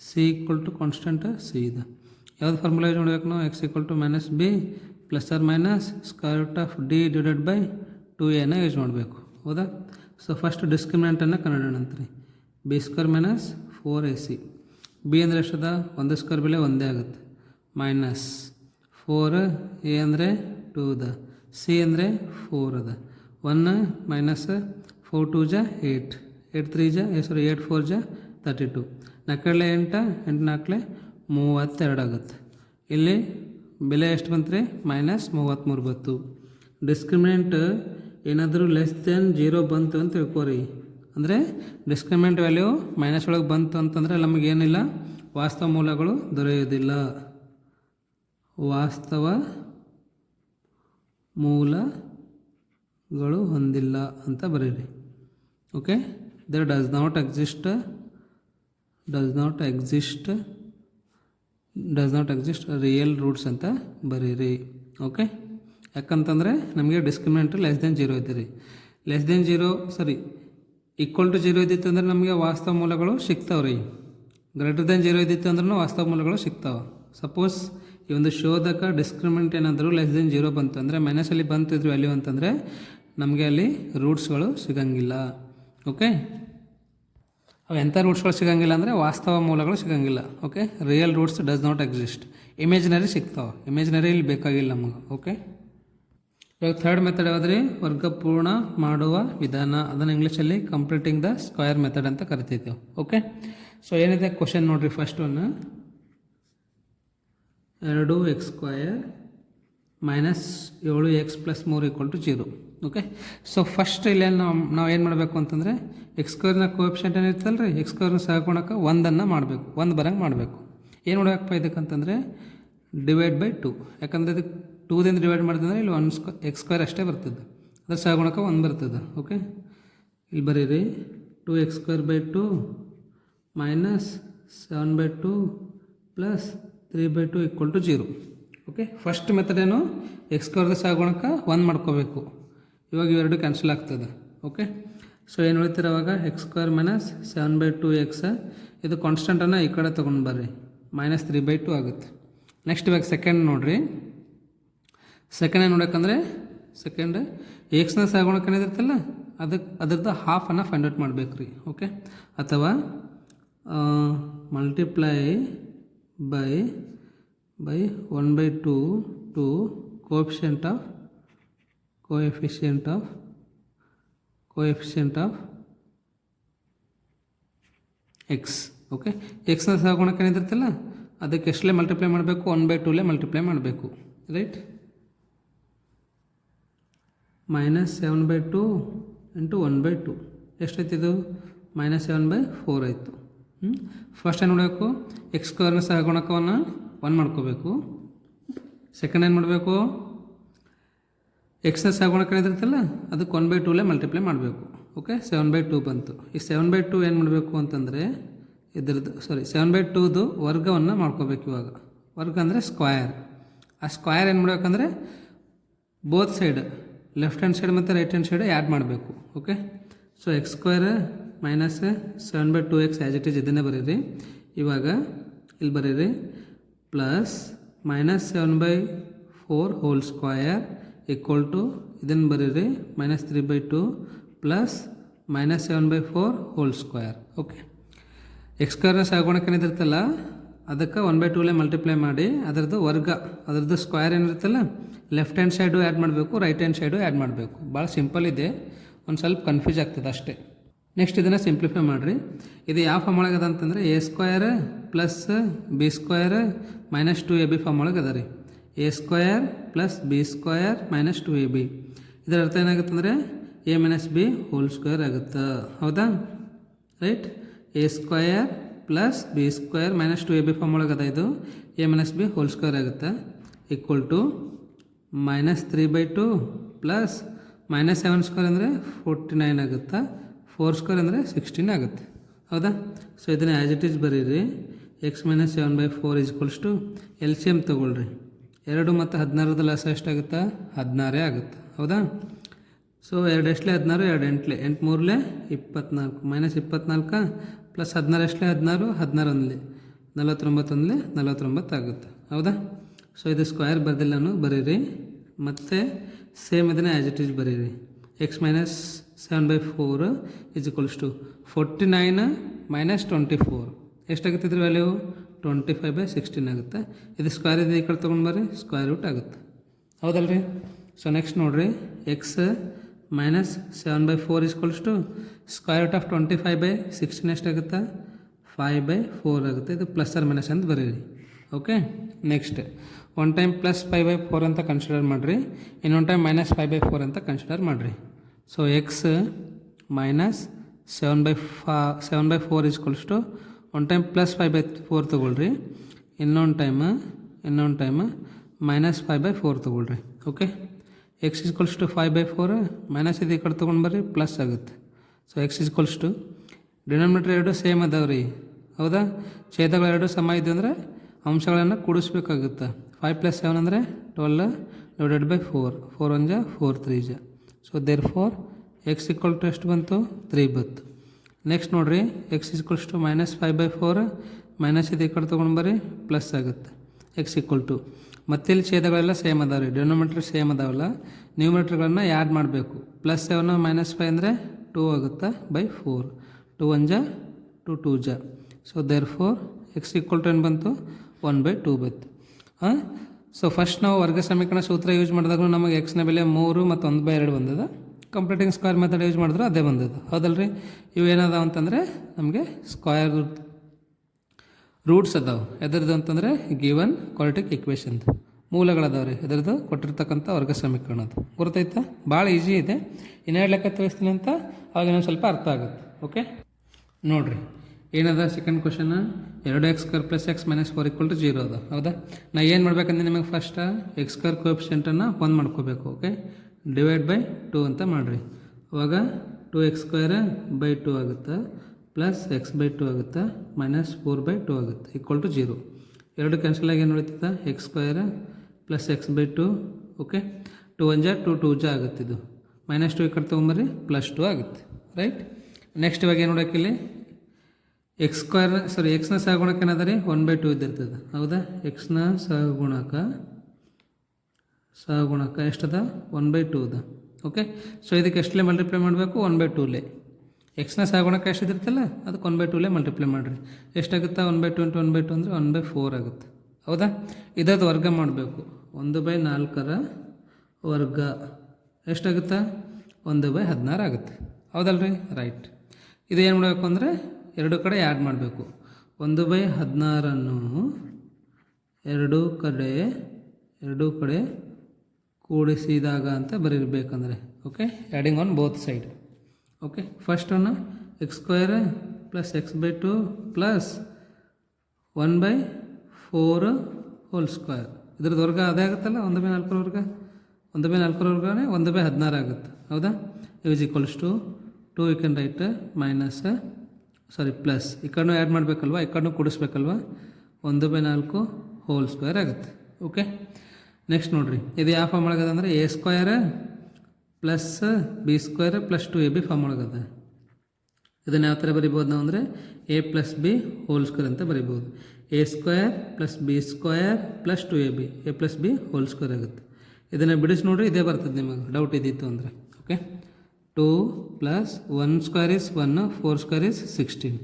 c = ಕಾನ್ಸ್ಟೆಂಟ್ c ಇದೆ. ಯಾವ್ದು ಫಾರ್ಮುಲಾ ಯೂಸ್ ಮಾಡಬೇಕು ನಾವು? x = -b ± d/2a ನ ಯೂಸ್ ಮಾಡಬೇಕು. ಹೌದಾ? ಸೊ ಫಸ್ಟ್ ಡಿಸ್ಕ್ರಿಮಿನೆಂಟನ್ನು ಕಂಡುಹಿಡಿಯೋಣ ಅಂತ್ರಿ. b² - 4ac. b ಅಂದರೆ ಎಷ್ಟದ? 1² ಬೆಲೆ ಒಂದೇ ಆಗುತ್ತೆ. -4 a ಅಂದರೆ 2 ಅದ. c ಅಂದರೆ 4 ಅದ. 1 - 4 2 = 8. 8 3 = 8 4 = 32. 4 8 8 4 32 ಆಗುತ್ತೆ. ಇಲ್ಲಿ ಬೆಲೆ ಎಷ್ಟು ಬಂತು ರೀ? -33 ಬಂತು. ಡಿಸ್ಕ್ರಿಮಿನೆಂಟ್ ಏನಾದರೂ <0 ಬಂತು ಅಂತ ತಿಳ್ಕೊರಿ. ಅಂದರೆ ಡಿಸ್ಕ್ರಿಮಿನೆಂಟ್ ವ್ಯಾಲ್ಯೂ ಮೈನಸ್ ಒಳಗೆ ಬಂತು ಅಂತಂದರೆ ನಮಗೇನಿಲ್ಲ, ವಾಸ್ತವ ಮೂಲಗಳು ದೊರೆಯೋದಿಲ್ಲ. ವಾಸ್ತವ ಮೂಲಗಳು ಹೊಂದಿಲ್ಲ ಅಂತ ಬರೀರಿ. Okay, there does not exist real roots ಅಂತ ಬರೀರಿ. ಓಕೆ, ಯಾಕಂತಂದರೆ ನಮಗೆ ಡಿಸ್ಕ್ರಿಮಿನೆಂಟ್ <0 ಐತೆ ರೀ. =0 ಇದ್ದಿತ್ತು ಅಂದ್ರೆ ನಮಗೆ ವಾಸ್ತವ ಮೂಲಗಳು ಸಿಗ್ತಾವೆ ರೀ. >0 ಇದ್ದಿತ್ತು ಅಂದ್ರೂ ವಾಸ್ತವ ಮೂಲಗಳು ಸಿಗ್ತಾವೆ. ಸಪೋಸ್ ಈ ಒಂದು ಶೋಧಕ ಡಿಸ್ಕ್ರಿಮಿನೆಂಟ್ ಏನಾದರೂ <0 ಬಂತು ಅಂದರೆ ಮೈನಸಲ್ಲಿ ಬಂತು ಇದ್ರ ವ್ಯಾಲ್ಯೂ ಅಂತಂದರೆ ನಮಗೆ ಅಲ್ಲಿ ರೂಟ್ಸ್ಗಳು ಸಿಗಂಗಿಲ್ಲ. ಓಕೆ, ಅವು ಎಂಥ ರೂಟ್ಸ್ಗಳು ಸಿಗಂಗಿಲ್ಲ ಅಂದರೆ ವಾಸ್ತವ ಮೂಲಗಳು ಸಿಗಂಗಿಲ್ಲ. Okay, real roots does not exist. Imaginary ಸಿಗ್ತಾವೆ. ಇಮೇಜಿನರಿ ಇಲ್ಲಿ ಬೇಕಾಗಿಲ್ಲ ನಮಗೆ. ಓಕೆ, ಇವಾಗ 3rd ಮೆಥಡ್ ಯಾವುದ್ರಿ? ವರ್ಗಪೂರ್ಣ ಮಾಡುವ ವಿಧಾನ. ಅದನ್ನು ಇಂಗ್ಲೀಷಲ್ಲಿ ಕಂಪ್ಲೀಟಿಂಗ್ ದ ಸ್ಕ್ವೇರ್ ಮೆಥಡ್ ಅಂತ ಕರಿತಿದ್ದೇವೆ. ಓಕೆ, ಸೊ ಏನಿದೆ ಕ್ವಶನ್ ನೋಡಿರಿ. First one 2x² - 7x + 3 = 0. Okay, so first ಇಲ್ಲಿ ನಾವು ಏನು ಮಾಡಬೇಕು ಅಂತಂದರೆ x² ಕೋಎಫಿಷಿಯಂಟ್ ಏನಿರ್ತಲ್ಲ ರೀ, x² ಸಹಗುಣಕ 1 ಮಾಡಬೇಕು. 1 ಬರಂಗೆ ಮಾಡಬೇಕು. ಏನು ಮಾಡಬೇಕಪ್ಪ ಇದಕ್ಕಂತಂದರೆ ಡಿವೈಡ್/2. ಯಾಕಂದರೆ ಇದಕ್ಕೆ 2ದಿಂದ ಡಿವೈಡ್ ಮಾಡಿದ್ರೆ ಇಲ್ಲಿ x² ಅಷ್ಟೇ ಬರ್ತದೆ. ಅದ್ರ ಸಹಗುಣಕ 1 ಬರ್ತದೆ. ಓಕೆ, ಇಲ್ಲಿ ಬರೀರಿ 2x²/2 - 7/2 + 3/2 = 0. ಓಕೆ, ಫಸ್ಟ್ ಮೆಥಡ್ ಏನು? x² ಸಹಗುಣಕ 1 ಮಾಡ್ಕೋಬೇಕು. ಇವಾಗ ಇವೆರಡು ಕ್ಯಾನ್ಸಲ್ ಆಗ್ತದೆ. ಓಕೆ, ಸೊ ಏನು ಹೇಳ್ತೀರ ಅವಾಗ? x² - 7/2x. ಇದು ಕಾನ್ಸ್ಟೆಂಟನ್ನು ಈ ಕಡೆ ತೊಗೊಂಡು ಬರ್ರಿ, -3/2 ಆಗುತ್ತೆ. ನೆಕ್ಸ್ಟ್ ಇವಾಗ ಸೆಕೆಂಡ್ ನೋಡಿರಿ. ಸೆಕೆಂಡ್ ಏನು ನೋಡೋಕ್ಕಂದ್ರೆ ಸೆಕೆಂಡ್ ಎಕ್ಸ್ನ ಸಹಗುಣಕ ಏನಿರುತ್ತಲ್ಲ ಅದ್ರದ್ದು ಹಾಫನ್ನು ಫೈಂಡ್ ಔಟ್ ಮಾಡಬೇಕು ರೀ. ಓಕೆ, ಅಥವಾ multiply by 1/2 to coefficient of X. Okay, ಎಕ್ಸ್ನ ಸಹಗುಣಕ ಏನಿರುತ್ತಲ್ಲ ಅದಕ್ಕೆ ಎಷ್ಟಲೇ ಮಲ್ಟಿಪ್ಲೈ ಮಾಡಬೇಕು? 1/2ಲೇ ಮಲ್ಟಿಪ್ಲೈ ಮಾಡಬೇಕು. ರೈಟ್, -7/2 × 1/2 ಎಷ್ಟಾಯ್ತಿದು? -7/4 ಆಯಿತು. ಫಸ್ಟ್ ಏನು ಮಾಡಬೇಕು? x² ಸಹಗುಣಕವನ್ನು 1 ಮಾಡ್ಕೋಬೇಕು. ಸೆಕೆಂಡ್ ಏನು ಮಾಡಬೇಕು? ಎಕ್ಸ್ನ ಸಹಗುಣಕ ಏನಿರುತ್ತಲ್ಲ ಅದಕ್ಕೆ 1/2ಲೇ ಮಲ್ಟಿಪ್ಲೈ ಮಾಡಬೇಕು. ಓಕೆ, 7/2 ಬಂತು. ಈ 7/2 ಏನು ಮಾಡಬೇಕು ಅಂತಂದರೆ ಇದ್ರದ್ದು 7/2ದು ವರ್ಗವನ್ನು ಮಾಡ್ಕೋಬೇಕು. ಇವಾಗ ವರ್ಗ ಅಂದರೆ ಸ್ಕ್ವಯರ್. ಆ ಸ್ಕ್ವಯರ್ ಏನು ಮಾಡಬೇಕಂದ್ರೆ both side, left hand side ಮತ್ತು ರೈಟ್ ಹ್ಯಾಂಡ್ ಸೈಡ್ ಆ್ಯಡ್ ಮಾಡಬೇಕು. Okay, so x² - 7/2x as it is ಇದನ್ನೇ ಬರೀರಿ. ಇವಾಗ ಇಲ್ಲಿ ಬರೀರಿ ಪ್ಲಸ್ -7/4 ಹೋಲ್ ಸ್ಕ್ವಯರ್ = ಇದನ್ನು ಬರೀರಿ -3/2 plus -7/4 whole square. Okay, x² ಸಹಗುಣಕ ಏನಿರುತ್ತಲ್ಲ ಅದಕ್ಕೆ 1/2 ಮಲ್ಟಿಪ್ಲೈ ಮಾಡಿ ಅದರದ್ದು ವರ್ಗ ಅದರದ್ದು ಸ್ಕ್ವೇರ್ ಏನಿರುತ್ತಲ್ಲ ಲೆಫ್ಟ್ ಹ್ಯಾಂಡ್ ಸೈಡು ಆ್ಯಡ್ ಮಾಡಬೇಕು, ರೈಟ್ ಹ್ಯಾಂಡ್ ಸೈಡು ಆ್ಯಡ್ ಮಾಡಬೇಕು. ಭಾಳ ಸಿಂಪಲ್ ಇದೆ, ಒಂದು ಸ್ವಲ್ಪ ಕನ್ಫ್ಯೂಸ್ ಆಗ್ತದೆ ಅಷ್ಟೇ. ನೆಕ್ಸ್ಟ್ ಇದನ್ನು ಸಿಂಪ್ಲಿಫೈ ಮಾಡಿರಿ. ಇದು ಯಾವ ಫಾರ್ಮ್ ಒಳಗೆ ಅದ ಅಂತಂದರೆ A² plus B² minus 2AB form ಒಳಗೆ ಅದ ರೀ. A² plus B² minus 2AB. ಇದರ ಅರ್ಥ ಏನಾಗುತ್ತೆ ಅಂದರೆ A minus B whole square ಆಗುತ್ತೆ. ಹೌದಾ? Right. A² plus B² minus 2AB form ಒಳಗೆ ಅದ. ಇದು A minus B whole square ಆಗುತ್ತೆ. ಈಕ್ವಲ್ ಟು -3/2 ಪ್ಲಸ್ -7² ಅಂದರೆ 49 ಆಗುತ್ತೆ. 4² ಅಂದರೆ 16 ಆಗುತ್ತೆ. ಹೌದಾ? ಸೊ ಇದನ್ನು ಆ್ಯಸ್ ಇಟ್ ಈಸ್ ಬರೀರಿ. x - 7/4 ಈಕ್ವಲ್ಸ್ ಟು LCM ತೊಗೊಳ್ರಿ. 2 ಮತ್ತು 16 ಲಾಸ ಎಷ್ಟಾಗುತ್ತೆ? 16 ಆಗುತ್ತೆ. ಹೌದಾ? ಸೊ 2 ಎಷ್ಟಲೇ 16, 2 ಎಂಟ್ಲೆ 8 3 24 -24 ಪ್ಲಸ್ 16 ಎಷ್ಟಲೇ 16, 16 49 49 ಆಗುತ್ತೆ. ಹೌದಾ? ಸೊ ಇದು ಸ್ಕ್ವೇರ್ ಬರ್ದಿಲ್ಲ ನಾನು, ಬರೀರಿ. ಮತ್ತು ಸೇಮ್ ಇದನ್ನು ಆ್ಯಸ್ ಇಟ್ ಈಸ್ ಬರೀರಿ. x - 7/4 ಈಸ್ ಈಕ್ವಲ್ಸ್ ಟು 49 - 24 ಎಷ್ಟಾಗುತ್ತೆ ಇದ್ರ ವ್ಯಾಲ್ಯೂ? 25/16 ಆಗುತ್ತೆ. ಇದು ಸ್ಕ್ವೇರ್ ಇದೆ, ಈ ಕಡೆ ತೊಗೊಂಡು ಬರ್ರಿ, ಸ್ಕ್ವೇರ್ ರೂಟ್ ಆಗುತ್ತೆ. ಹೌದಲ್ರಿ? ಸೊ ನೆಕ್ಸ್ಟ್ ನೋಡಿರಿ, x - 7/4 equals to square root of 25/16 ಎಷ್ಟಾಗುತ್ತೆ? 5/4 ಆಗುತ್ತೆ. ಇದು ಪ್ಲಸ್ ಆರ್ ಮೈನಸ್ ಅಂತ ಬರೀರಿ. Okay. Next one time plus 5/4 ಅಂತ ಕನ್ಸಿಡರ್ ಮಾಡಿರಿ, ಇನ್ನೊಂದು ಟೈಮ್ -5/4 ಅಂತ ಕನ್ಸಿಡರ್ ಮಾಡಿರಿ. So x - 7/4 equals to one time plus 5/4 ತೊಗೊಳ್ರಿ, ಇನ್ನೊಂದು ಟೈಮ್ -5/4 ತೊಗೊಳ್ರಿ. Okay. x equals to 5/4 minus ಇದು ಈ ಕಡೆ ತೊಗೊಂಡು ಬರ್ರಿ, ಪ್ಲಸ್ ಆಗುತ್ತೆ. So x equals to denominator ಎರಡು ಸೇಮ್ ಅದಾವೆ ರೀ. ಹೌದಾ? ಛೇದಗಳು ಎರಡು ಸಮ ಇದ್ದು ಅಂದರೆ ಅಂಶಗಳನ್ನು ಕೂಡಿಸ್ಬೇಕಾಗುತ್ತೆ. 5 + 7 ಅಂದರೆ 12 / 4 4 1 4 3 ಜ. So there four x equal to ಎಷ್ಟು ಬಂತು? 3 ಬಂತು. ನೆಕ್ಸ್ಟ್ ನೋಡಿರಿ, x ಈಕ್ವಲ್ಸ್ ಟು -5/4 ಮೈನಸ್ ಇದು ಈ ಕಡೆ ತೊಗೊಂಡು ಬರ್ರಿ, ಪ್ಲಸ್ ಆಗುತ್ತೆ. x ಈಕ್ವಲ್ ಟು ಮತ್ತೆ ಇಲ್ಲಿ ಛೇದಗಳೆಲ್ಲ ಸೇಮ್ ಅದಾವೆ ರೀ, ಡಿನೋಮಿನೇಟರ್ ಸೇಮ್ ಅದಾವಲ್ಲ, ನ್ಯೂಮಿನೇಟರ್ಗಳನ್ನ ಆ್ಯಡ್ ಮಾಡಬೇಕು. +7 -5 ಅಂದರೆ 2 ಆಗುತ್ತೆ /4 2 1 2 2 ಜ. So there four x equal to ಏನು ಬಂತು? 1/2 ಬಂತು. ಸೊ ಫಸ್ಟ್ ನಾವು ವರ್ಗ ಸಮೀಕರಣ ಸೂತ್ರ ಯೂಸ್ ಮಾಡಿದಾಗ ನಮಗೆ ಎಕ್ಸ್ನ ಬೆಲೆ 3 ಮತ್ತು 1/2 ಬಂದದ. ಕಂಪ್ಲೀಟಿಂಗ್ ಸ್ಕ್ವೇರ್ ಮೆಥಡ್ ಯೂಸ್ ಮಾಡಿದ್ರೆ ಅದೇ ಬಂದದ್ದು. ಹೌದಲ್ರಿ? ಇವು ಏನದಾವ ಅಂತಂದರೆ ನಮಗೆ ಸ್ಕ್ವೇರ್ ರೂಟ್ಸ್ ಅದಾವೆ. ಎದರದ್ದು ಅಂತಂದರೆ ಗಿವನ್ ಕ್ವಾಡ್ರಾಟಿಕ್ ಈಕ್ವೇಷನ್ ಮೂಲಗಳದಾವೆ ರೀ. ಇದರದ್ದು ಕೊಟ್ಟಿರ್ತಕ್ಕಂಥ ವರ್ಗ ಸಮೀಕರಣದ್ದು ಗೊತ್ತಾಯ್ತಾ? ಭಾಳ ಈಸಿ ಇದೆ. ಇನ್ನೆರಡು ಲೆಕ್ಕ ತಿಳಿಸ್ತೀನಿ ಅಂತ ಅವಾಗ ಇನ್ನೊಂದು ಸ್ವಲ್ಪ ಅರ್ಥ ಆಗುತ್ತೆ. ಓಕೆ. ನೋಡಿರಿ ಏನದ ಸೆಕೆಂಡ್ ಕ್ವಶನ್, 2x² + x - 4 = 0 ಅದ. ಹೌದಾ? ನಾ ಏನು ಮಾಡ್ಬೇಕಂದ್ರೆ ನಿಮಗೆ ಫಸ್ಟ್ x² ಕೋಎಫಿಷಿಯಂಟನ್ನು 1 ಮಾಡ್ಕೋಬೇಕು. ಓಕೆ. /2 ಅಂತ ಮಾಡಿರಿ. ಅವಾಗ 2x²/2 ಆಗುತ್ತೆ, ಪ್ಲಸ್ x/2 ಆಗುತ್ತೆ, -4/2 ಆಗುತ್ತೆ, = 0. ಎರಡು ಕ್ಯಾನ್ಸಲ್ ಆಗಿ ಏನು ಉಳಿತದ? x² + x/2. ಓಕೆ. 2 1 2 2 ಜ ಆಗುತ್ತೆ. ಇದು -2 ಈ ಕಡೆ ತೊಗೊಂಬರ್ರಿ, +2 ಆಗುತ್ತೆ. ರೈಟ್. ನೆಕ್ಸ್ಟ್ ಇವಾಗ ಏನು ನೋಡೋಕ್ಕಿಲ್ಲಿ x ನ ಸಹಗುಣಕ ಏನದ ರೀ? 1/2 ಇದ್ದಿರ್ತದೆ. ಹೌದಾ? x ನ ಸಹಗುಣಕ ಎಷ್ಟದ? 1/2 ಅದ. ಓಕೆ. ಸೊ ಇದಕ್ಕೆ ಎಷ್ಟಲೇ ಮಲ್ಟಿಪ್ಲೈ ಮಾಡಬೇಕು? 1/2ಲೇ. x ನ ಸಹಗುಣಕ ಎಷ್ಟಿದಿರ್ತಲ್ಲ ಅದಕ್ಕೆ 1/2ಲೇ ಮಲ್ಟಿಪ್ಲೈ ಮಾಡಿರಿ. ಎಷ್ಟಾಗುತ್ತೆ? 1/2 × 1/2 ಅಂದರೆ 1/4 ಆಗುತ್ತೆ. ಹೌದಾ? ಇದರದ್ದು ವರ್ಗ ಮಾಡಬೇಕು. 1/4 ವರ್ಗ ಎಷ್ಟಾಗುತ್ತೆ? 1/16 ಆಗುತ್ತೆ. ಹೌದಲ್ರಿ? ರೈಟ್. ಇದು ಏನು ಮಾಡಬೇಕು ಅಂದರೆ ಎರಡು ಕಡೆ ಆ್ಯಡ್ ಮಾಡಬೇಕು. 1/16 ಎರಡು ಕಡೆ ಕೂಡಿಸಿದಾಗ ಅಂತ ಬರೀಬೇಕಂದ್ರೆ. Okay. Adding on both side. Okay. First one x² + x/2 plus 1/4 whole square. ಇದ್ರದ್ದು ವರ್ಗ ಅದೇ ಆಗುತ್ತಲ್ಲ, 1/4 ವರ್ಗ 1/4 ವರ್ಗನೇ 1/16 ಆಗುತ್ತೆ. ಹೌದಾ? = 2 ಯು ಕ್ಯಾನ್ ರೈಟ್ ಪ್ಲಸ್ ಈ ಕಡೆನೂ ಆ್ಯಡ್ ಮಾಡಬೇಕಲ್ವ, ಈ ಕಡೆನೂ ಕೂಡಿಸ್ಬೇಕಲ್ವ, 1/4 ಹೋಲ್ ಸ್ಕ್ವೇರ್ ಆಗುತ್ತೆ. ಓಕೆ. ನೆಕ್ಸ್ಟ್ ನೋಡಿರಿ, ಇದು ಯಾವ ಫಾರ್ಮ್ ಒಳಗದ ಅಂದರೆ A² plus B² + 2AB form ಒಳಗದ. ಇದನ್ನು ಯಾವ ಥರ ಬರಿಬೋದು ನಾವು ಅಂದರೆ A + B ಹೋಲ್ ಸ್ಕ್ವೇರ್ ಅಂತ ಬರಿಬೋದು. A² + B² + 2AB A + B whole square ಆಗುತ್ತೆ. ಇದನ್ನು ಬಿಡಿಸಿ ನೋಡಿರಿ, ಇದೇ ಬರ್ತದೆ. ನಿಮಗೆ ಡೌಟ್ ಇದ್ದಿತ್ತು ಅಂದರೆ. ಓಕೆ. 2 + 1² = 1 4² = 16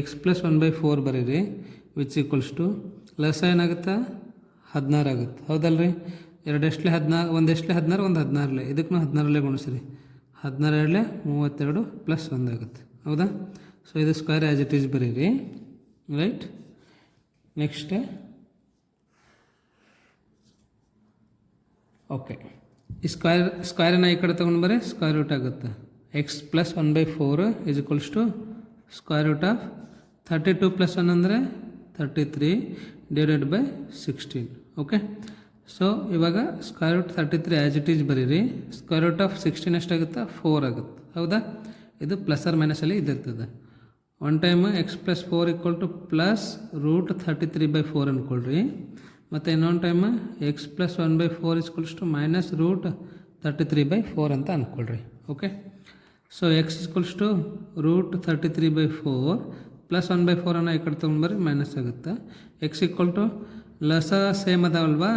x + 1/4 ಬರೀರಿ. ವಿಚ್ ಈಕ್ವಲ್ಸ್ ಟು ಲಸ ಏನಾಗುತ್ತೆ 16 ಆಗುತ್ತೆ, ಹೌದಲ್ರಿ. 2 ಎಷ್ಟಲೆ 16, 1 ಎಷ್ಟಲೆ 16, 1 16 ಇದಕ್ಕೂ 16 ಗುಣಿಸ್ರಿ. 16 32 ಪ್ಲಸ್ 1 ಆಗುತ್ತೆ, ಹೌದಾ. ಸೊ ಇದು ಸ್ಕ್ವೇರ್ ಆ್ಯಸ್ ಇಟ್ ಈಸ್ ಬರೀರಿ, ರೈಟ್. ನೆಕ್ಸ್ಟ್ ಓಕೆ, ಈ ಸ್ಕ್ವೇರನ್ನು ಈ ಕಡೆ ತೊಗೊಂಡು ಬರ್ರಿ, ಸ್ಕ್ವೇರ್ ರೂಟ್ ಆಗುತ್ತೆ. X plus 1/4 is equals to square root of 32 plus 1 ಅಂದರೆ 33 ಡಿವೈಡೆಡ್ ಬೈ 16. ಓಕೆ, ಸೊ ಇವಾಗ square root 33 as it is ಬರೀರಿ. ಸ್ಕ್ವೇರ್ ರೂಟ್ ಆಫ್ 16 ಎಷ್ಟಾಗುತ್ತೆ? 4 ಆಗುತ್ತೆ, ಹೌದಾ. ಇದು ಪ್ಲಸ್ ಆರ್ ಮೈನಸಲ್ಲಿ ಇದಿರ್ತದೆ. One time X plus 4 equal to plus root 33/4 ಅಂದ್ಕೊಳ್ರಿ. ಮತ್ತು ಇನ್ನೊಂದು time X plus 1/4 equals to minus root 33/4 ಅಂತ ಅಂದ್ಕೊಳ್ರಿ. Okay, so X equals to root 33/4 plus 1/4 ಈ ಕಡೆ ತೊಗೊಂಡ್ಬರ್ರಿ, ಮೈನಸ್ ಆಗುತ್ತೆ. ಎಕ್ಸ್ ಈಕ್ವಲ್ ಟು ಲಸ ಸೇಮ್ ಅದಾವಲ್ವಾ,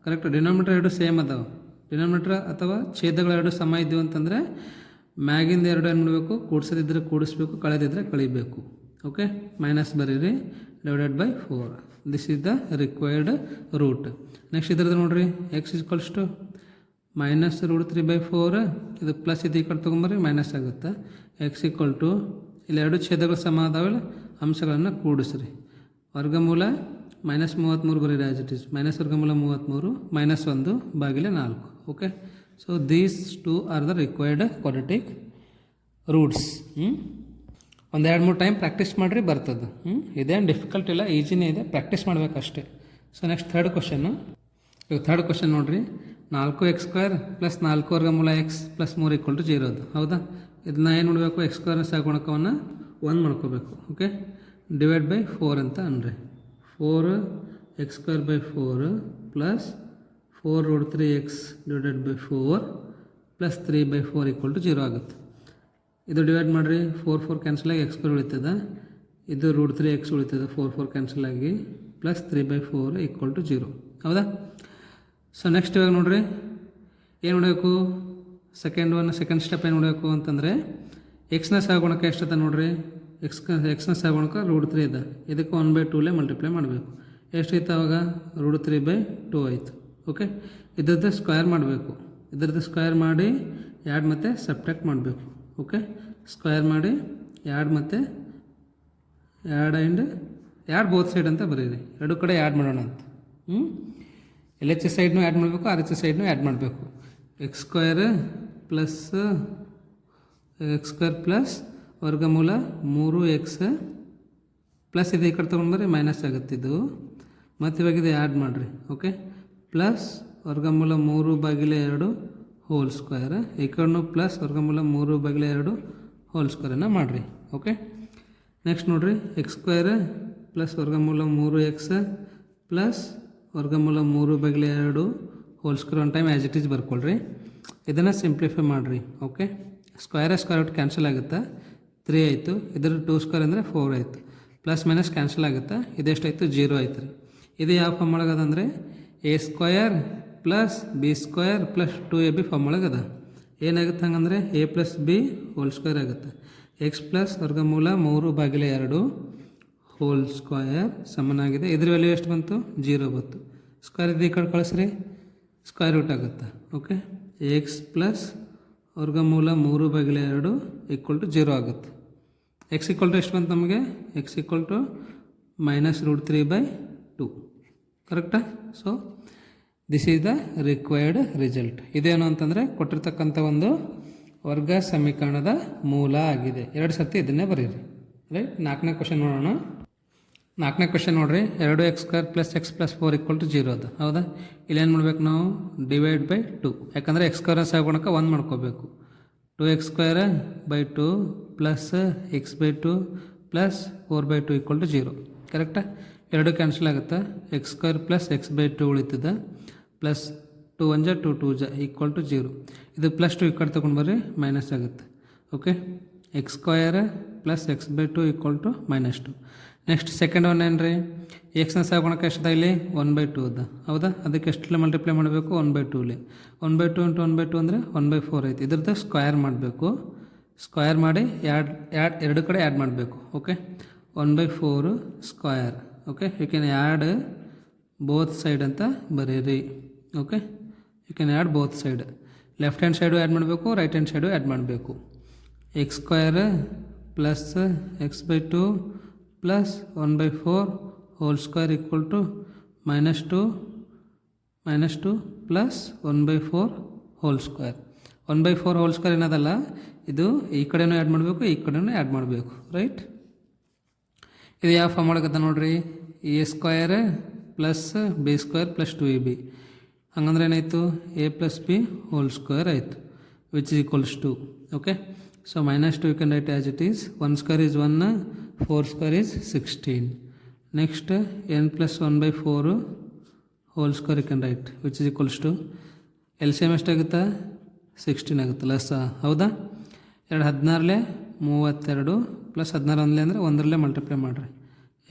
ಕರೆಕ್ಟ್. ಡಿನಾಮಿನೇಟರ್ ಎರಡು ಸೇಮ್ ಅದಾವೆ. ಡಿನಾಮಿನೇಟರ್ ಅಥವಾ ಛೇದಗಳೆರಡು ಸಮ ಇದ್ದೀವಿ ಅಂತಂದರೆ ಮ್ಯಾಗಿಂದ ಎರಡು ಏನು ಮಾಡಬೇಕು? ಕೂಡಿಸೋದಿದ್ದರೆ ಕೂಡಿಸ್ಬೇಕು, ಕಳೆದಿದ್ದರೆ ಕಳಿಬೇಕು. ಓಕೆ, ಮೈನಸ್ ಬರೀರಿ, divided by 4. This is the required root. Next ಇದ್ರದ್ದು ನೋಡಿರಿ, X equals to minus root 3/4, ಇದು ಪ್ಲಸ್ ಇದು ಈ ಕಡೆ ತೊಗೊಂಬರ್ರಿ, ಮೈನಸ್ ಆಗುತ್ತೆ. ಎಕ್ಸ್ ಈಕ್ವಲ್ ಟು ಇಲ್ಲಿ ಎರಡು ಛೇದಗಳು ಸಮ ಅದಾವಲ್ಲ, ಅಂಶಗಳನ್ನು ಕೂಡಿಸ್ರಿ. ವರ್ಗಮೂಲ ಮೈನಸ್ 33 ಬರೀರಿ ಆ್ಯಸ್ ಇಟ್ ಈಸ್. ಮೈನಸ್ ವರ್ಗಮೂಲ 33 minus 1/4. Okay, so these two are the required quadratic roots. ಒಂದು 2-3 ಟೈಮ್ ಪ್ರಾಕ್ಟೀಸ್ ಮಾಡಿರಿ, ಬರ್ತದೆ. ಇದೇನು ಡಿಫಿಕಲ್ಟ್ ಇಲ್ಲ, ಈಜಿನೇ ಇದೆ, ಪ್ರಾಕ್ಟೀಸ್ ಮಾಡಬೇಕಷ್ಟೇ. ಸೊ ನೆಕ್ಸ್ಟ್ ಥರ್ಡ್ ಕ್ವಶನ್ನು. ಇವಾಗ ಥರ್ಡ್ ಕ್ವಶನ್ ನೋಡಿರಿ, 4x² ಪ್ಲಸ್ 4 ವರ್ಗಮೂಲ ಎಕ್ಸ್ ಪ್ಲಸ್ 3 ಈಕ್ವಲ್ ಟು 0 ಅದು, ಹೌದಾ. ಇದನ್ನ ಏನು ಮಾಡಬೇಕು? x² ಸಹಗುಣಕವನ್ನು 1 ಮಾಡ್ಕೋಬೇಕು. ಓಕೆ, ಡಿವೈಡ್ ಬೈ 4 ಅಂತ ಅನ್ರಿ. 4x²/4 plus 4 root 3x divided by 4 plus 3/4 equal to 0 ಆಗುತ್ತೆ. ಇದು ಡಿವೈಡ್ ಮಾಡಿರಿ, 4 ಕ್ಯಾನ್ಸಲ್ ಆಗಿ x² ಉಳಿತದೆ, ಇದು ರೂಟ್ 3x ಉಳಿತದೆ, 4 ಕ್ಯಾನ್ಸಲ್ ಆಗಿ ಪ್ಲಸ್ 3/4 ಈಕ್ವಲ್ ಟು 0, ಹೌದಾ. ಸೊ ನೆಕ್ಸ್ಟ್ ಇವಾಗ ನೋಡಿರಿ, ಏನು ಮಾಡಬೇಕು? ಸೆಕೆಂಡ್ ಸ್ಟೆಪ್ ಏನು ಮಾಡಬೇಕು ಅಂತಂದರೆ, ಎಕ್ಸ್ನ ಸಹಗುಣಕ ಎಷ್ಟದ ನೋಡಿರಿ. ಎಕ್ಸ್ನ ಸಹಗುಣಕ ರೂಟ್ 3 ಇದೆ, ಇದಕ್ಕೆ 1/2 ಮಲ್ಟಿಪ್ಲೈ ಮಾಡಬೇಕು. ಎಷ್ಟೈತೆ ಅವಾಗ? ರೂಟ್ 3/2 ಆಯಿತು. ಓಕೆ, ಇದ್ರದ್ದು ಸ್ಕ್ವೇರ್ ಮಾಡಬೇಕು. ಇದ್ರದ್ದು ಸ್ಕ್ವೇರ್ ಮಾಡಿ ಆ್ಯಡ್ ಮತ್ತು ಸಬ್ಟ್ರಾಕ್ಟ್ ಮಾಡಬೇಕು. ಓಕೆ, ಸ್ಕ್ವೇರ್ ಮಾಡಿ ಆ್ಯಡ್ ಮತ್ತು ಆ್ಯಡ್ ಬೋತ್ ಸೈಡ್ ಅಂತ ಬರೀರಿ. ಎರಡು ಕಡೆ ಆ್ಯಡ್ ಮಾಡೋಣ ಅಂತ. ಎಲ್ ಎಚ್ ಸೈಡ್ನೂ ಆ್ಯಡ್ ಮಾಡಬೇಕು, ಆರ್ ಎಚ್ ಸೈಡ್ನೂ ಆ್ಯಡ್ ಮಾಡಬೇಕು. x² ಪ್ಲಸ್ ವರ್ಗಮೂಲ 3x ಪ್ಲಸ್ ಇದು ಈ ಕಡೆ ತೊಗೊಂಡ್ಬರ್ರಿ, ಮೈನಸ್ ಆಗುತ್ತೆ ಇದು. ಮತ್ತು ಇವಾಗ ಇದು ಆ್ಯಡ್ ಮಾಡಿರಿ. ಓಕೆ, ಪ್ಲಸ್ ವರ್ಗಮೂಲ 3/2 ಹೋಲ್ ಸ್ಕ್ವೇರ್, ಈ ಕಡೆನೂ ಪ್ಲಸ್ ವರ್ಗಮೂಲ 3/2 ಹೋಲ್ ಸ್ಕ್ವೇರನ್ನು ಮಾಡಿರಿ. ಓಕೆ, ನೆಕ್ಸ್ಟ್ ನೋಡಿರಿ, x² ಪ್ಲಸ್ ವರ್ಗಮೂಲ 3x ಪ್ಲಸ್ ವರ್ಗಮೂಲ 3/2 whole square one time as it is ಬರ್ಕೊಳ್ರಿ. ಇದನ್ನು ಸಿಂಪ್ಲಿಫೈ ಮಾಡಿರಿ. ಓಕೆ, ಸ್ಕ್ವೇರ್ ರೂಟ್ ಕ್ಯಾನ್ಸಲ್ ಆಗುತ್ತೆ, 3 ಆಯಿತು. ಇದರ 2² ಅಂದರೆ 4 ಆಯಿತು. ಪ್ಲಸ್ ಮೈನಸ್ ಕ್ಯಾನ್ಸಲ್ ಆಗುತ್ತೆ, ಇದೆಷ್ಟಾಯಿತು? 0 ಆಯ್ತು ರೀ. ಇದು ಯಾವ ಫಾರ್ಮ್ ಒಳಗದಂದರೆ a² plus b² plus 2ab form ಒಳಗದ. ಏನಾಗುತ್ತೆ ಹಂಗಂದರೆ a plus b whole square ಆಗುತ್ತೆ. ಎಕ್ಸ್ ಪ್ಲಸ್ ವರ್ಗಮೂಲ 3/2 ಹೋಲ್ ಸ್ಕ್ವೇರ್ ಸಮನಾಗಿದೆ. ಇದ್ರ ವ್ಯಾಲ್ಯೂ ಎಷ್ಟು ಬಂತು? 0 ಬಂತು. ಸ್ಕ್ವೇರ್ ಇದು ಈ ಕಡೆ ಕಳಿಸ್ರಿ, ಸ್ಕ್ವೇರ್ ರೂಟ್ ಆಗುತ್ತೆ. ಓಕೆ, ಎಕ್ಸ್ ಪ್ಲಸ್ ವರ್ಗಮೂಲ 3/2 ಈಕ್ವಲ್ ಟು 0 ಆಗುತ್ತೆ. ಎಕ್ಸ್ ಈಕ್ವಲ್ ಟು ಎಷ್ಟು ಬಂತು ನಮಗೆ? X equal to minus root 3/2, ಕರೆಕ್ಟಾ? So this is the required result. ಇದೇನು ಅಂತಂದರೆ ಕೊಟ್ಟಿರ್ತಕ್ಕಂಥ ಒಂದು ವರ್ಗ ಸಮೀಕರಣದ ಮೂಲ ಆಗಿದೆ. 2 ಸರ್ತಿ ಇದನ್ನೇ ಬರೀರಿ, ರೈಟ್. 4ನೇ ಕ್ವಶನ್ ನೋಡೋಣ. 4ನೇ ಕ್ವಶನ್ ನೋಡಿರಿ, 2x² plus x plus 4 equal to 0 ಅದು, ಹೌದಾ. ಇಲ್ಲೇನು ಮಾಡ್ಬೇಕು ನಾವು? ಡಿವೈಡ್ ಬೈ 2, ಯಾಕಂದರೆ x² ಸಹಗುಣಕ 1 ಮಾಡ್ಕೋಬೇಕು. 2x²/2 plus x/2 plus 4/2 equal to 0, ಕರೆಕ್ಟಾ? 2 ಕ್ಯಾನ್ಸಲ್ ಆಗುತ್ತೆ, x² ಪ್ಲಸ್ x/2 ಉಳಿತದೆ, ಪ್ಲಸ್ 2 1 2 2 ಈಕ್ವಲ್ ಟು 0. ಇದು ಪ್ಲಸ್ 2 ಈ ಕಡೆ ತೊಗೊಂಡು ಬರ್ರಿ, ಮೈನಸ್ ಆಗುತ್ತೆ. Okay, x² plus x/2 equal to -2. Next second one ಏನು ರೀ? ಎಕ್ಸ್ನ ಸಹಗುಣಕ ಎಷ್ಟದ ಇಲ್ಲಿ? 1/2 ಅದ, ಹೌದಾ. ಅದಕ್ಕೆ ಎಷ್ಟಲ್ಲಿ ಮಲ್ಟಿಪ್ಲೈ ಮಾಡಬೇಕು? 1/2. 1/2 ಇಂಟು 1/2 ಅಂದರೆ 1/4 ಐತಿ. ಇದ್ರದ್ದು ಸ್ಕ್ವೇರ್ ಮಾಡಬೇಕು. ಸ್ಕ್ವೇರ್ ಮಾಡಿ ಎರಡು ಕಡೆ ಆ್ಯಡ್ ಮಾಡಬೇಕು. Okay, 1/4 square. Okay, you can add both side ಅಂತ ಬರೀರಿ. Okay, you can add both side. Left hand side add ಮಾಡಬೇಕು, ರೈಟ್ ಹ್ಯಾಂಡ್ ಸೈಡು ಆ್ಯಡ್ ಮಾಡಬೇಕು. X square plus x by 2 plus 1/4 whole square equal to -2 plus 1/4 whole square. 1/4 whole square ಏನದಲ್ಲ, ಇದು ಈ ಕಡೆನೂ ಆ್ಯಡ್ ಮಾಡಬೇಕು, ಈ ಕಡೆನೂ ಆ್ಯಡ್ ಮಾಡಬೇಕು. ರೈಟ್, ಇದು ಯಾವ ಫಾರ್ಮ್ ಒಳಗದ ನೋಡ್ರಿ, A square plus B square plus 2ab. ಹಂಗಂದ್ರೆ ಏನಾಯಿತು, a plus B whole square ಆಯಿತು, which is equals to. Okay, so -2 you can write as it is. 1 square is 1, 4 square is 16. Next n plus 1/4 whole square you can write, which is equals to L C M ಎಷ್ಟಾಗುತ್ತಾ, 16 ಆಗುತ್ತೆ ಲಸ. ಹೌದಾ, 2 16 32 ಪ್ಲಸ್ 16 ಅಂದರೆ 1 ಮಲ್ಟಿಪ್ಲೈ ಮಾಡಿರಿ.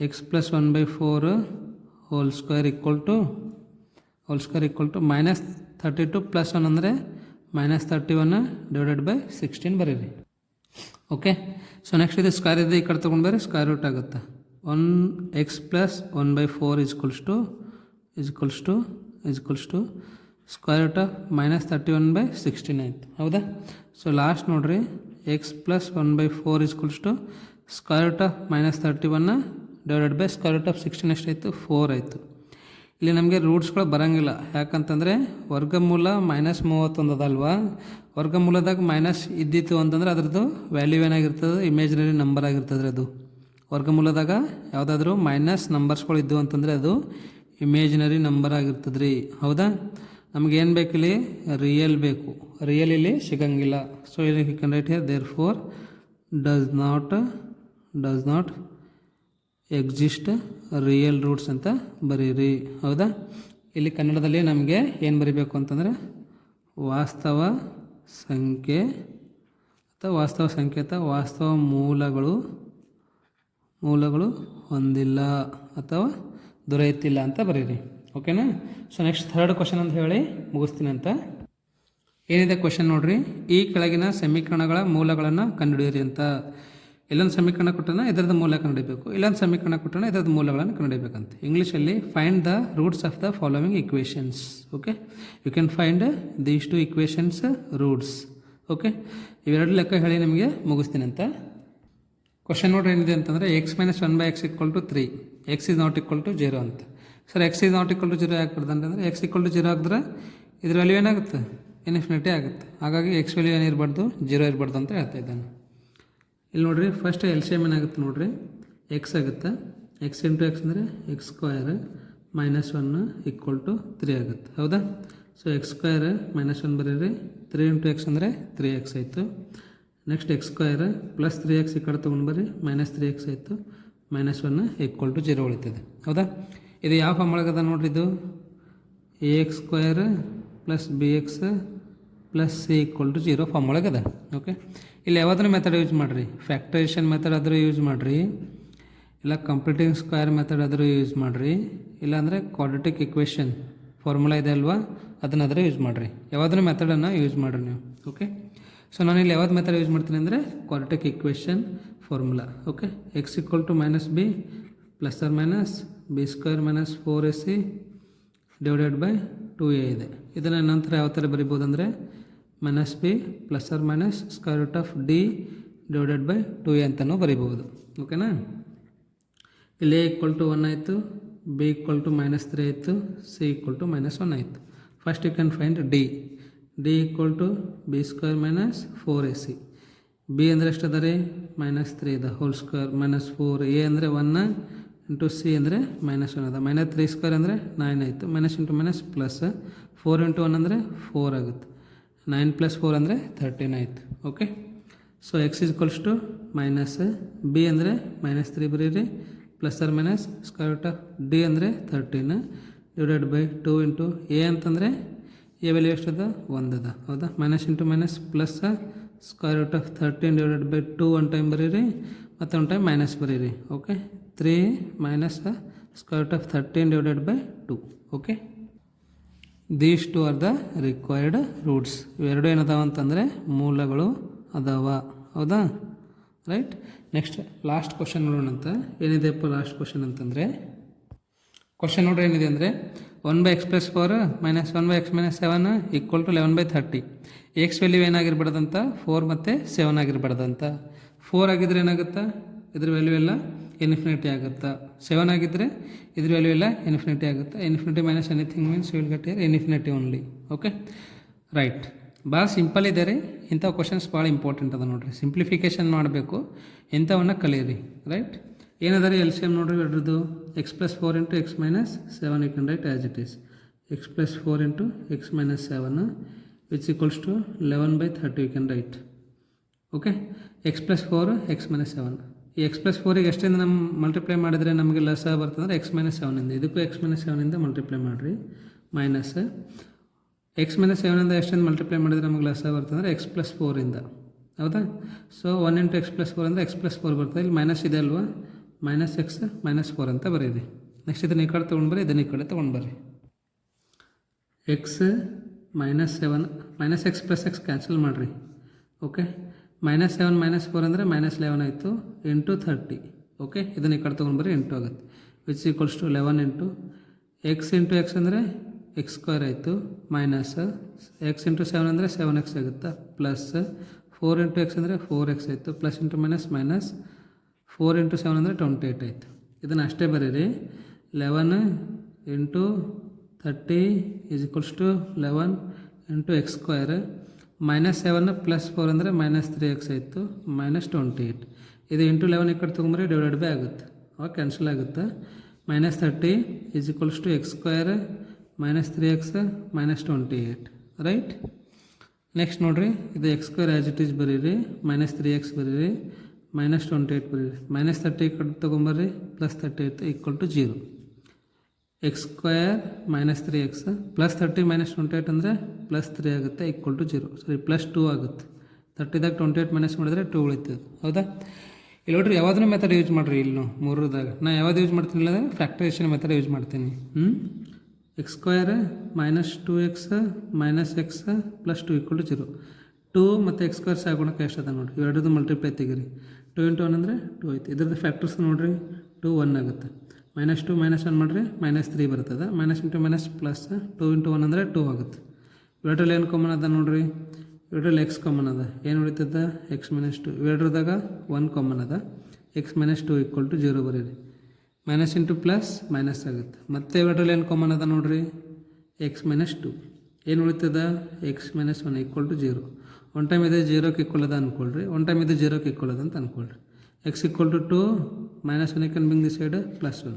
X plus 1/4 whole square equal to -32 plus 1 ಅಂದರೆ -31 ಡಿವೈಡೆಡ್ ಬೈ 16 ಬರೀರಿ. ಓಕೆ, ಸೊ ನೆಕ್ಸ್ಟ್ ಇದು ಸ್ಕ್ವೇರ್ ಇದೆ, ಈ ಕಡೆ ತೊಗೊಂಡು ಬರ್ರಿ, ಸ್ಕ್ವೇರ್ ರೂಟ್ ಆಗುತ್ತೆ. 1x plus 1/4 equals to square root of -31/16 ಆಯಿತು. ಹೌದಾ, ಸೊ ಲಾಸ್ಟ್ ನೋಡಿರಿ, x plus 1/4 equals to square root of -31 divided by square root of 16 ಎಷ್ಟಾಯಿತು, 4 ಆಯಿತು. ಇಲ್ಲಿ ನಮಗೆ ರೂಟ್ಸ್ಗಳು ಬರೋಂಗಿಲ್ಲ, ಯಾಕಂತಂದರೆ ವರ್ಗಮೂಲ -31 ಅದಲ್ವಾ, ವರ್ಗಮೂಲದಾಗ ಮೈನಸ್ ಇದ್ದಿತ್ತು ಅಂತಂದ್ರೆ ಅದರದ್ದು ವ್ಯಾಲ್ಯೂ ಏನಾಗಿರ್ತದೆ, ಇಮೇಜಿನರಿ ನಂಬರ್ ಆಗಿರ್ತದೆ. ಅದು ವರ್ಗಮೂಲದಾಗ ಯಾವುದಾದ್ರೂ ಮೈನಸ್ ನಂಬರ್ಸ್ಗಳು ಇದ್ದವು ಅಂತಂದರೆ ಅದು ಇಮೇಜಿನರಿ ನಂಬರ್ ಆಗಿರ್ತದೆ ರೀ. ಹೌದಾ, ನಮಗೇನು ಬೇಕಿಲ್ಲಿ, ರಿಯಲ್ ಬೇಕು, ರಿಯಲ್ ಇಲ್ಲಿ ಸಿಗಂಗಿಲ್ಲ. ಸೊ ಇಲ್ಲಿ you can write here there four does not exist real roots ಅಂತ ಬರೀರಿ. ಹೌದಾ, ಇಲ್ಲಿ ಕನ್ನಡದಲ್ಲಿ ನಮಗೆ ಏನು ಬರೀಬೇಕು ಅಂತಂದರೆ ವಾಸ್ತವ ಸಂಖ್ಯೆ ಅಥವಾ ವಾಸ್ತವ ಮೂಲಗಳು ಹೊಂದಿಲ್ಲ ಅಥವಾ ದೊರೆಯುತ್ತಿಲ್ಲ ಅಂತ ಬರೀರಿ. ಓಕೆನಾ, ಸೊ ನೆಕ್ಸ್ಟ್ ಥರ್ಡ್ ಕ್ವಶನ್ ಅಂತ ಹೇಳಿ ಮುಗಿಸ್ತೀನಿ ಅಂತ. ಏನಿದೆ ಕ್ವಶನ್ ನೋಡ್ರಿ, ಈ ಕೆಳಗಿನ ಸಮೀಕರಣಗಳ ಮೂಲಗಳನ್ನು ಕಂಡುಹಿಡಿಯಿರಿ ಅಂತ. ಇಲ್ಲೊಂದು ಸಮೀಕರಣ ಕೊಟ್ಟರೆ ಇದರದ್ದು ಮೂಲ ಕಂಡುಹಿಡಬೇಕು, ಇಲ್ಲೊಂದು ಸಮೀಕರಣ ಕೊಟ್ಟರೆ ಇದರದ್ದು ಮೂಲಗಳನ್ನು ಕಂಡುಹಿಡಬೇಕಂತ. ಇಂಗ್ಲೀಷಲ್ಲಿ find the roots of the following equations. Okay, you can find these 2 equations roots. Okay, ಇವೆರಡು ಲೆಕ್ಕ ಹೇಳಿ ನಿಮಗೆ ಮುಗಿಸ್ತೀನಿ ಅಂತ. ಕ್ವಶನ್ ನೋಡ್ರಿ ಏನಿದೆ ಅಂತಂದರೆ x - 1/x = 3, x is not equal to 0 ಅಂತ. Sir x is not equal to 0 ಯಾಕೆ ಅಂತಂದರೆ x = 0 ಆಗಿದ್ರೆ ಇದ್ರ ವ್ಯಾಲ್ಯೂ ಏನಾಗುತ್ತೆ, ಇನ್ಫಿನಿಟಿ ಆಗುತ್ತೆ. ಹಾಗಾಗಿ x ವ್ಯಾಲ್ಯೂ ಏನಿರಬಾರ್ದು, 0 ಇರಬಾರ್ದು ಅಂತ ಹೇಳ್ತಾ ಇದ್ದಾನೆ. ಇಲ್ಲಿ ನೋಡಿರಿ, ಫಸ್ಟ್ ಎಲ್ ಸಿ ಎಮ್ ಏನಾಗುತ್ತೆ ನೋಡಿರಿ, ಎಕ್ಸ್ ಆಗುತ್ತೆ. ಎಕ್ಸ್ ಇಂಟು ಎಕ್ಸ್ ಅಂದರೆ ಎಕ್ಸ್ ಸ್ಕ್ವೇರ್ -1 = 3 ಆಗುತ್ತೆ. ಹೌದಾ, ಸೊ ಎಕ್ಸ್ ಸ್ಕ್ವೇರ್ -1 ಬರೀರಿ, 3 × x ಅಂದರೆ 3x ಆಯಿತು. Next X square plus 3x ಈ ಕಡೆ ತೊಗೊಂಡು ಬರ್ರಿ, -3x ಆಯಿತು. -1 = 0 ಉಳಿತದೆ. ಹೌದಾ, ಇದು ಯಾವ ಫಾರ್ಮ್ ಒಳಗದ ನೋಡ್ರಿ, ಇದು ax² + bx + c = 0 form ಒಳಗದ. Okay, ಇಲ್ಲಿ ಯಾವ್ದಾದ್ರು ಮೆಥಡ್ ಯೂಸ್ ಮಾಡಿರಿ, ಫ್ಯಾಕ್ಟರೇಷನ್ ಮೆಥಡ್ ಆದರೂ ಯೂಸ್ ಮಾಡಿರಿ, ಇಲ್ಲ ಕಂಪ್ಲೀಟಿಂಗ್ ಸ್ಕ್ವೇರ್ ಮೆಥಡ್ ಆದರೂ ಯೂಸ್ ಮಾಡಿರಿ, ಇಲ್ಲಾಂದರೆ ಕ್ವಾಡ್ರಾಟಿಕ್ ಇಕ್ವೇಷನ್ ಫಾರ್ಮುಲಾ ಇದೆ ಅಲ್ವಾ, ಅದನ್ನಾದರೂ ಯೂಸ್ ಮಾಡಿರಿ. ಯಾವ್ದಾದ್ರು ಮೆಥಡನ್ನು ಯೂಸ್ ಮಾಡಿರಿ ನೀವು. ಓಕೆ, ಸೊ ನಾನು ಇಲ್ಲಿ ಯಾವ್ದು ಮೆಥಡ್ ಯೂಸ್ ಮಾಡ್ತೀನಿ ಅಂದರೆ quadratic equation formula. Okay, x = -b ± b² - 4ac / 2a ಇದೆ. ಇದನ್ನು ನಂತರ ಯಾವ ಥರ ಬರಿಬೋದು ಅಂದರೆ -b ± √d / 2a ಅಂತಲೂ ಬರಿಬೋದು. ಓಕೆನಾ, ಇಲ್ಲಿ a = 1 ಆಯಿತು, b = -3 ಆಯಿತು, c = -1 ಆಯಿತು. First you can find d = b² - 4ac. b ಅಂದರೆ ಎಷ್ಟು ಅದ ರೀ, -3 ಇದೆ, ಹೋಲ್ ಸ್ಕ್ವೇರ್ -4, a ಅಂದರೆ 1 ಇಂಟು c ಅಂದರೆ -1 ಅದ, -3² ಅಂದರೆ 9 ಆಯಿತು, -× ಪ್ಲಸ್ 4 × 1 ಅಂದರೆ 4 ಆಗುತ್ತೆ, 9 + 4 ಅಂದರೆ 13 ಆಯಿತು. ಓಕೆ, ಸೊ x = -b ಅಂದರೆ -3 ಬರೀರಿ, ± d ಅಂದರೆ 13 / 2 ಇಂಟು a ಅಂತಂದರೆ a ವ್ಯಾಲ್ಯೂ ಎಷ್ಟದ, 1 ಅದ. ಹೌದಾ, -× ಪ್ಲಸ್ √13 / 2 ಒನ್ ಟೈಮ್ ಬರೀರಿ, ಮತ್ತು ಒನ್ ಟೈಮ್ ಮೈನಸ್ ಬರೀರಿ. Okay, 3 - √13 / 2. Okay, these 2 are the required roots. ಇವೆರಡು ಏನದಾವ ಅಂತಂದರೆ ಮೂಲಗಳು ಅದಾವ. ಹೌದಾ, ರೈಟ್. ನೆಕ್ಸ್ಟ್ ಲಾಸ್ಟ್ ಕ್ವಶನ್ ನೋಡೋಣ ಅಂತ. ಏನಿದೆಪ್ಪ ಲಾಸ್ಟ್ ಕ್ವಶನ್ ಅಂತಂದರೆ, ಕ್ವಶನ್ ನೋಡ್ರಿ ಏನಿದೆ ಅಂದರೆ 1/x+4 minus 1/x-7 equal to 11/30. X value ಏನಾಗಿರ್ಬಾರ್ದಂತ 4 ಮತ್ತು 7 ಆಗಿರ್ಬಾರ್ದಂತ. 4 ಆಗಿದ್ರೆ ಏನಾಗುತ್ತಾ ಇದ್ರ ವ್ಯಾಲ್ಯೂ ಎಲ್ಲ ಇನ್ಫಿನಿಟಿ ಆಗುತ್ತಾ. 7 ಆಗಿದ್ದರೆ ಇದ್ರ ವ್ಯಾಲ್ಯೂ ಎಲ್ಲ ಇನ್ಫಿನಿಟಿ ಆಗುತ್ತೆ. Infinity minus anything means will get here infinity only. Okay right. ಭಾಳ ಸಿಂಪಲ್ ಇದೆ ರೀ. ಇಂಥ ಕ್ವಶನ್ಸ್ ಭಾಳ ಇಂಪಾರ್ಟೆಂಟ್ ಅದ ನೋಡಿರಿ. ಸಿಂಪ್ಲಿಫಿಕೇಷನ್ ಮಾಡಬೇಕು, ಇಂಥವನ್ನ ಕಲೀರಿ. ರೈಟ್. ಏನದ ರೀ ಎಲ್ ಸಿ ಎಮ್ ನೋಡ್ರಿ ಅದ್ರದ್ದು x+4 × x-7 you can write as it is x+4 × x-7 which equals to 11/30 you can write. Okay x+4 x-7 ಈ x+4ಗೆ ಎಷ್ಟಿಂದ ನಮ್ಮ ಮಲ್ಟಿಪ್ಲೈ ಮಾಡಿದರೆ ನಮಗೆ ಲಸ ಬರ್ತಂದ್ರೆ x-7ಇಂದ, ಇದಕ್ಕೂ x-7ಇಂದ ಮಲ್ಟಿಪ್ಲೈ ಮಾಡಿರಿ. ಮೈನಸ್ x-7ಇಂದ ಎಷ್ಟಿಂದ ಮಲ್ಟಿಪ್ಲೈ ಮಾಡಿದರೆ ನಮಗೆ ಲಸ ಬರ್ತಂದ್ರೆ x+4ಇಂದ. ಹೌದಾ? ಸೊ 1 × x+4 ಅಂದರೆ x+4 ಬರ್ತದೆ. ಇಲ್ಲಿ ಮೈನಸ್ ಇದೆ ಅಲ್ವಾ, -x-4 ಅಂತ ಬರೀರಿ. ನೆಕ್ಸ್ಟ್ ಇದನ್ನು ಈ ಕಡೆ ತೊಗೊಂಡ್ಬರ್ರಿ, ಇದನ್ನು ಈ ಕಡೆ ತೊಗೊಂಡ್ಬರ್ರಿ. x-7 -x + x ಕ್ಯಾನ್ಸಲ್ ಮಾಡಿರಿ. ಓಕೆ -7 -4 ಅಂದರೆ -11 ಆಯಿತು ಇಂಟು 30. ಓಕೆ ಇದನ್ನು ಈ ಕಡೆ ತೊಗೊಂಡ್ಬರ್ರಿ, ಇಂಟು ಆಗುತ್ತೆ which equals to 11 × x × x ಅಂದರೆ x² ಆಯಿತು, ಮೈನಸ್ x × 7 ಅಂದರೆ 7x ಆಗುತ್ತಾ, ಪ್ಲಸ್ 4 × x ಅಂದರೆ 4x ಆಯಿತು, ಪ್ಲಸ್ ಇಂಟು ಮೈನಸ್ 4 × 7 ಅಂದರೆ 28 ಆಯಿತು. ಇದನ್ನು ಅಷ್ಟೇ ಬರೀರಿ. 11 × 30 ಈಸ್ ಟು 11 × x². -7 + 4 ಅಂದರೆ -3x ಆಯಿತು, -28. ಇದು ಇಂಟು 11 ಈ ಕಡೆ ತೊಗೊಂಬರಿ, ಡಿವೈಡೆಡ್ ಬೈ ಆಗುತ್ತೆ, ಅವಾಗ ಕ್ಯಾನ್ಸಲ್ ಆಗುತ್ತೆ. -30 is to x² -3x -28. Right. Next ನೋಡಿರಿ, ಇದು x² ಆ್ಯಸ್ ಇಟ್ ಈಸ್ ಬರೀರಿ, -3x ಬರೀರಿ, -28 ಬರೀರಿ, -30 ಈ ಕಡೆ ತೊಗೊಂಬರ್ರಿ, +38 ಈಕ್ವಲ್ ಟು 0. x² -3x +30 -28 ಅಂದರೆ +3 ಆಗುತ್ತೆ, ಈಕ್ವಲ್ ಟು 0. ಸರಿ, +2 ಆಗುತ್ತೆ. 30ದಾಗ 28 ಮೈನಸ್ ಮಾಡಿದ್ರೆ 2 ಉಳಿತದೆ. ಹೌದಾ? ಇಲ್ಲಿ ನೋಡ್ರಿ ಯಾವ್ದನ್ನ ಮೆಥಡ್ ಯೂಸ್ ಮಾಡಿರಿ. ಇಲ್ಲಿ ಮೂರದಾಗ ನಾ ಯಾವ್ದು ಯೂಸ್ ಮಾಡ್ತೀನಿ ಇಲ್ಲ, ಫ್ಯಾಕ್ಟರೇಷನ್ ಮೆಥಡ್ ಯೂಸ್ ಮಾಡ್ತೀನಿ. x² -2x -x +2 equal to 0. 2 ಮತ್ತು x² ಸಾಗುಣಕ್ಕೆ ಎಷ್ಟದ ನೋಡಿರಿ, ಇವೆರಡದು ಮಲ್ಟಿಪ್ಲೈ ತೆಗೀರಿ. 2 × 1 ಅಂದರೆ 2 ಆಯ್ತು. ಇದ್ರದ್ದು ಫ್ಯಾಕ್ಟರ್ಸ್ ನೋಡಿರಿ, 2 1 ಆಗುತ್ತೆ. -2 -1 ಮಾಡಿರಿ, -3 ಬರ್ತದೆ. ಮೈನಸ್ ಇಂಟು ಮೈನಸ್ ಪ್ಲಸ್ 2 × 1 ಅಂದರೆ 2 ಆಗುತ್ತೆ. ಇವೆರಡರಲ್ಲಿ ಏನು ಕಾಮನ್ ಅದ ನೋಡಿರಿ, ಇವೆರಡರಲ್ಲಿ x ಕಾಮನ್ ಅದ. ಏನು ಉಳಿತದ x-2. ಇವೆರಡರದಾಗ 1 ಕಾಮನ್ ಅದ, x-2 ಈಕ್ವಲ್ ಟು 0 ಬರೀರಿ. ಮೈನಸ್ ಇಂಟು ಪ್ಲಸ್ ಮೈನಸ್ ಆಗುತ್ತೆ. ಮತ್ತೆ ಇವೆರಡರಲ್ಲಿ ಏನು ಕಾಮನ್ ಅದ ನೋಡಿರಿ, x-2. ಏನು ಉಳಿತದ x-1 equal to 0. One time ಇದೆ 0ಕ್ಕೆ ಈಕ್ವಲ್ ಅದ ಅಂದ್ಕೊಳ್ರಿ, ಒನ್ ಟೈಮ್ ಇದೆ 0ಕ್ಕೆ ಈಕ್ವಲ್ ಅದ ಅಂತ ಅಂದ್ಕೊಳ್ರಿ. x equal to 2 -1 can being the side +1.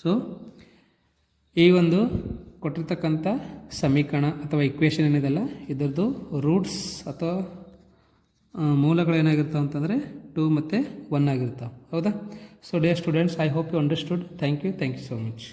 So ಈ ಒಂದು ಕೊಟ್ಟಿರ್ತಕ್ಕಂಥ ಸಮೀಕರಣ ಅಥವಾ ಇಕ್ವೇಷನ್ ಏನಿದೆಲ್ಲ ಇದರದ್ದು ರೂಟ್ಸ್ ಅಥವಾ ಮೂಲಗಳು ಏನಾಗಿರ್ತಾವೆ ಅಂತಂದರೆ 2 ಮತ್ತು 1 ಆಗಿರ್ತಾವೆ. ಹೌದಾ? So dear students, I hope you understood. Thank you so much.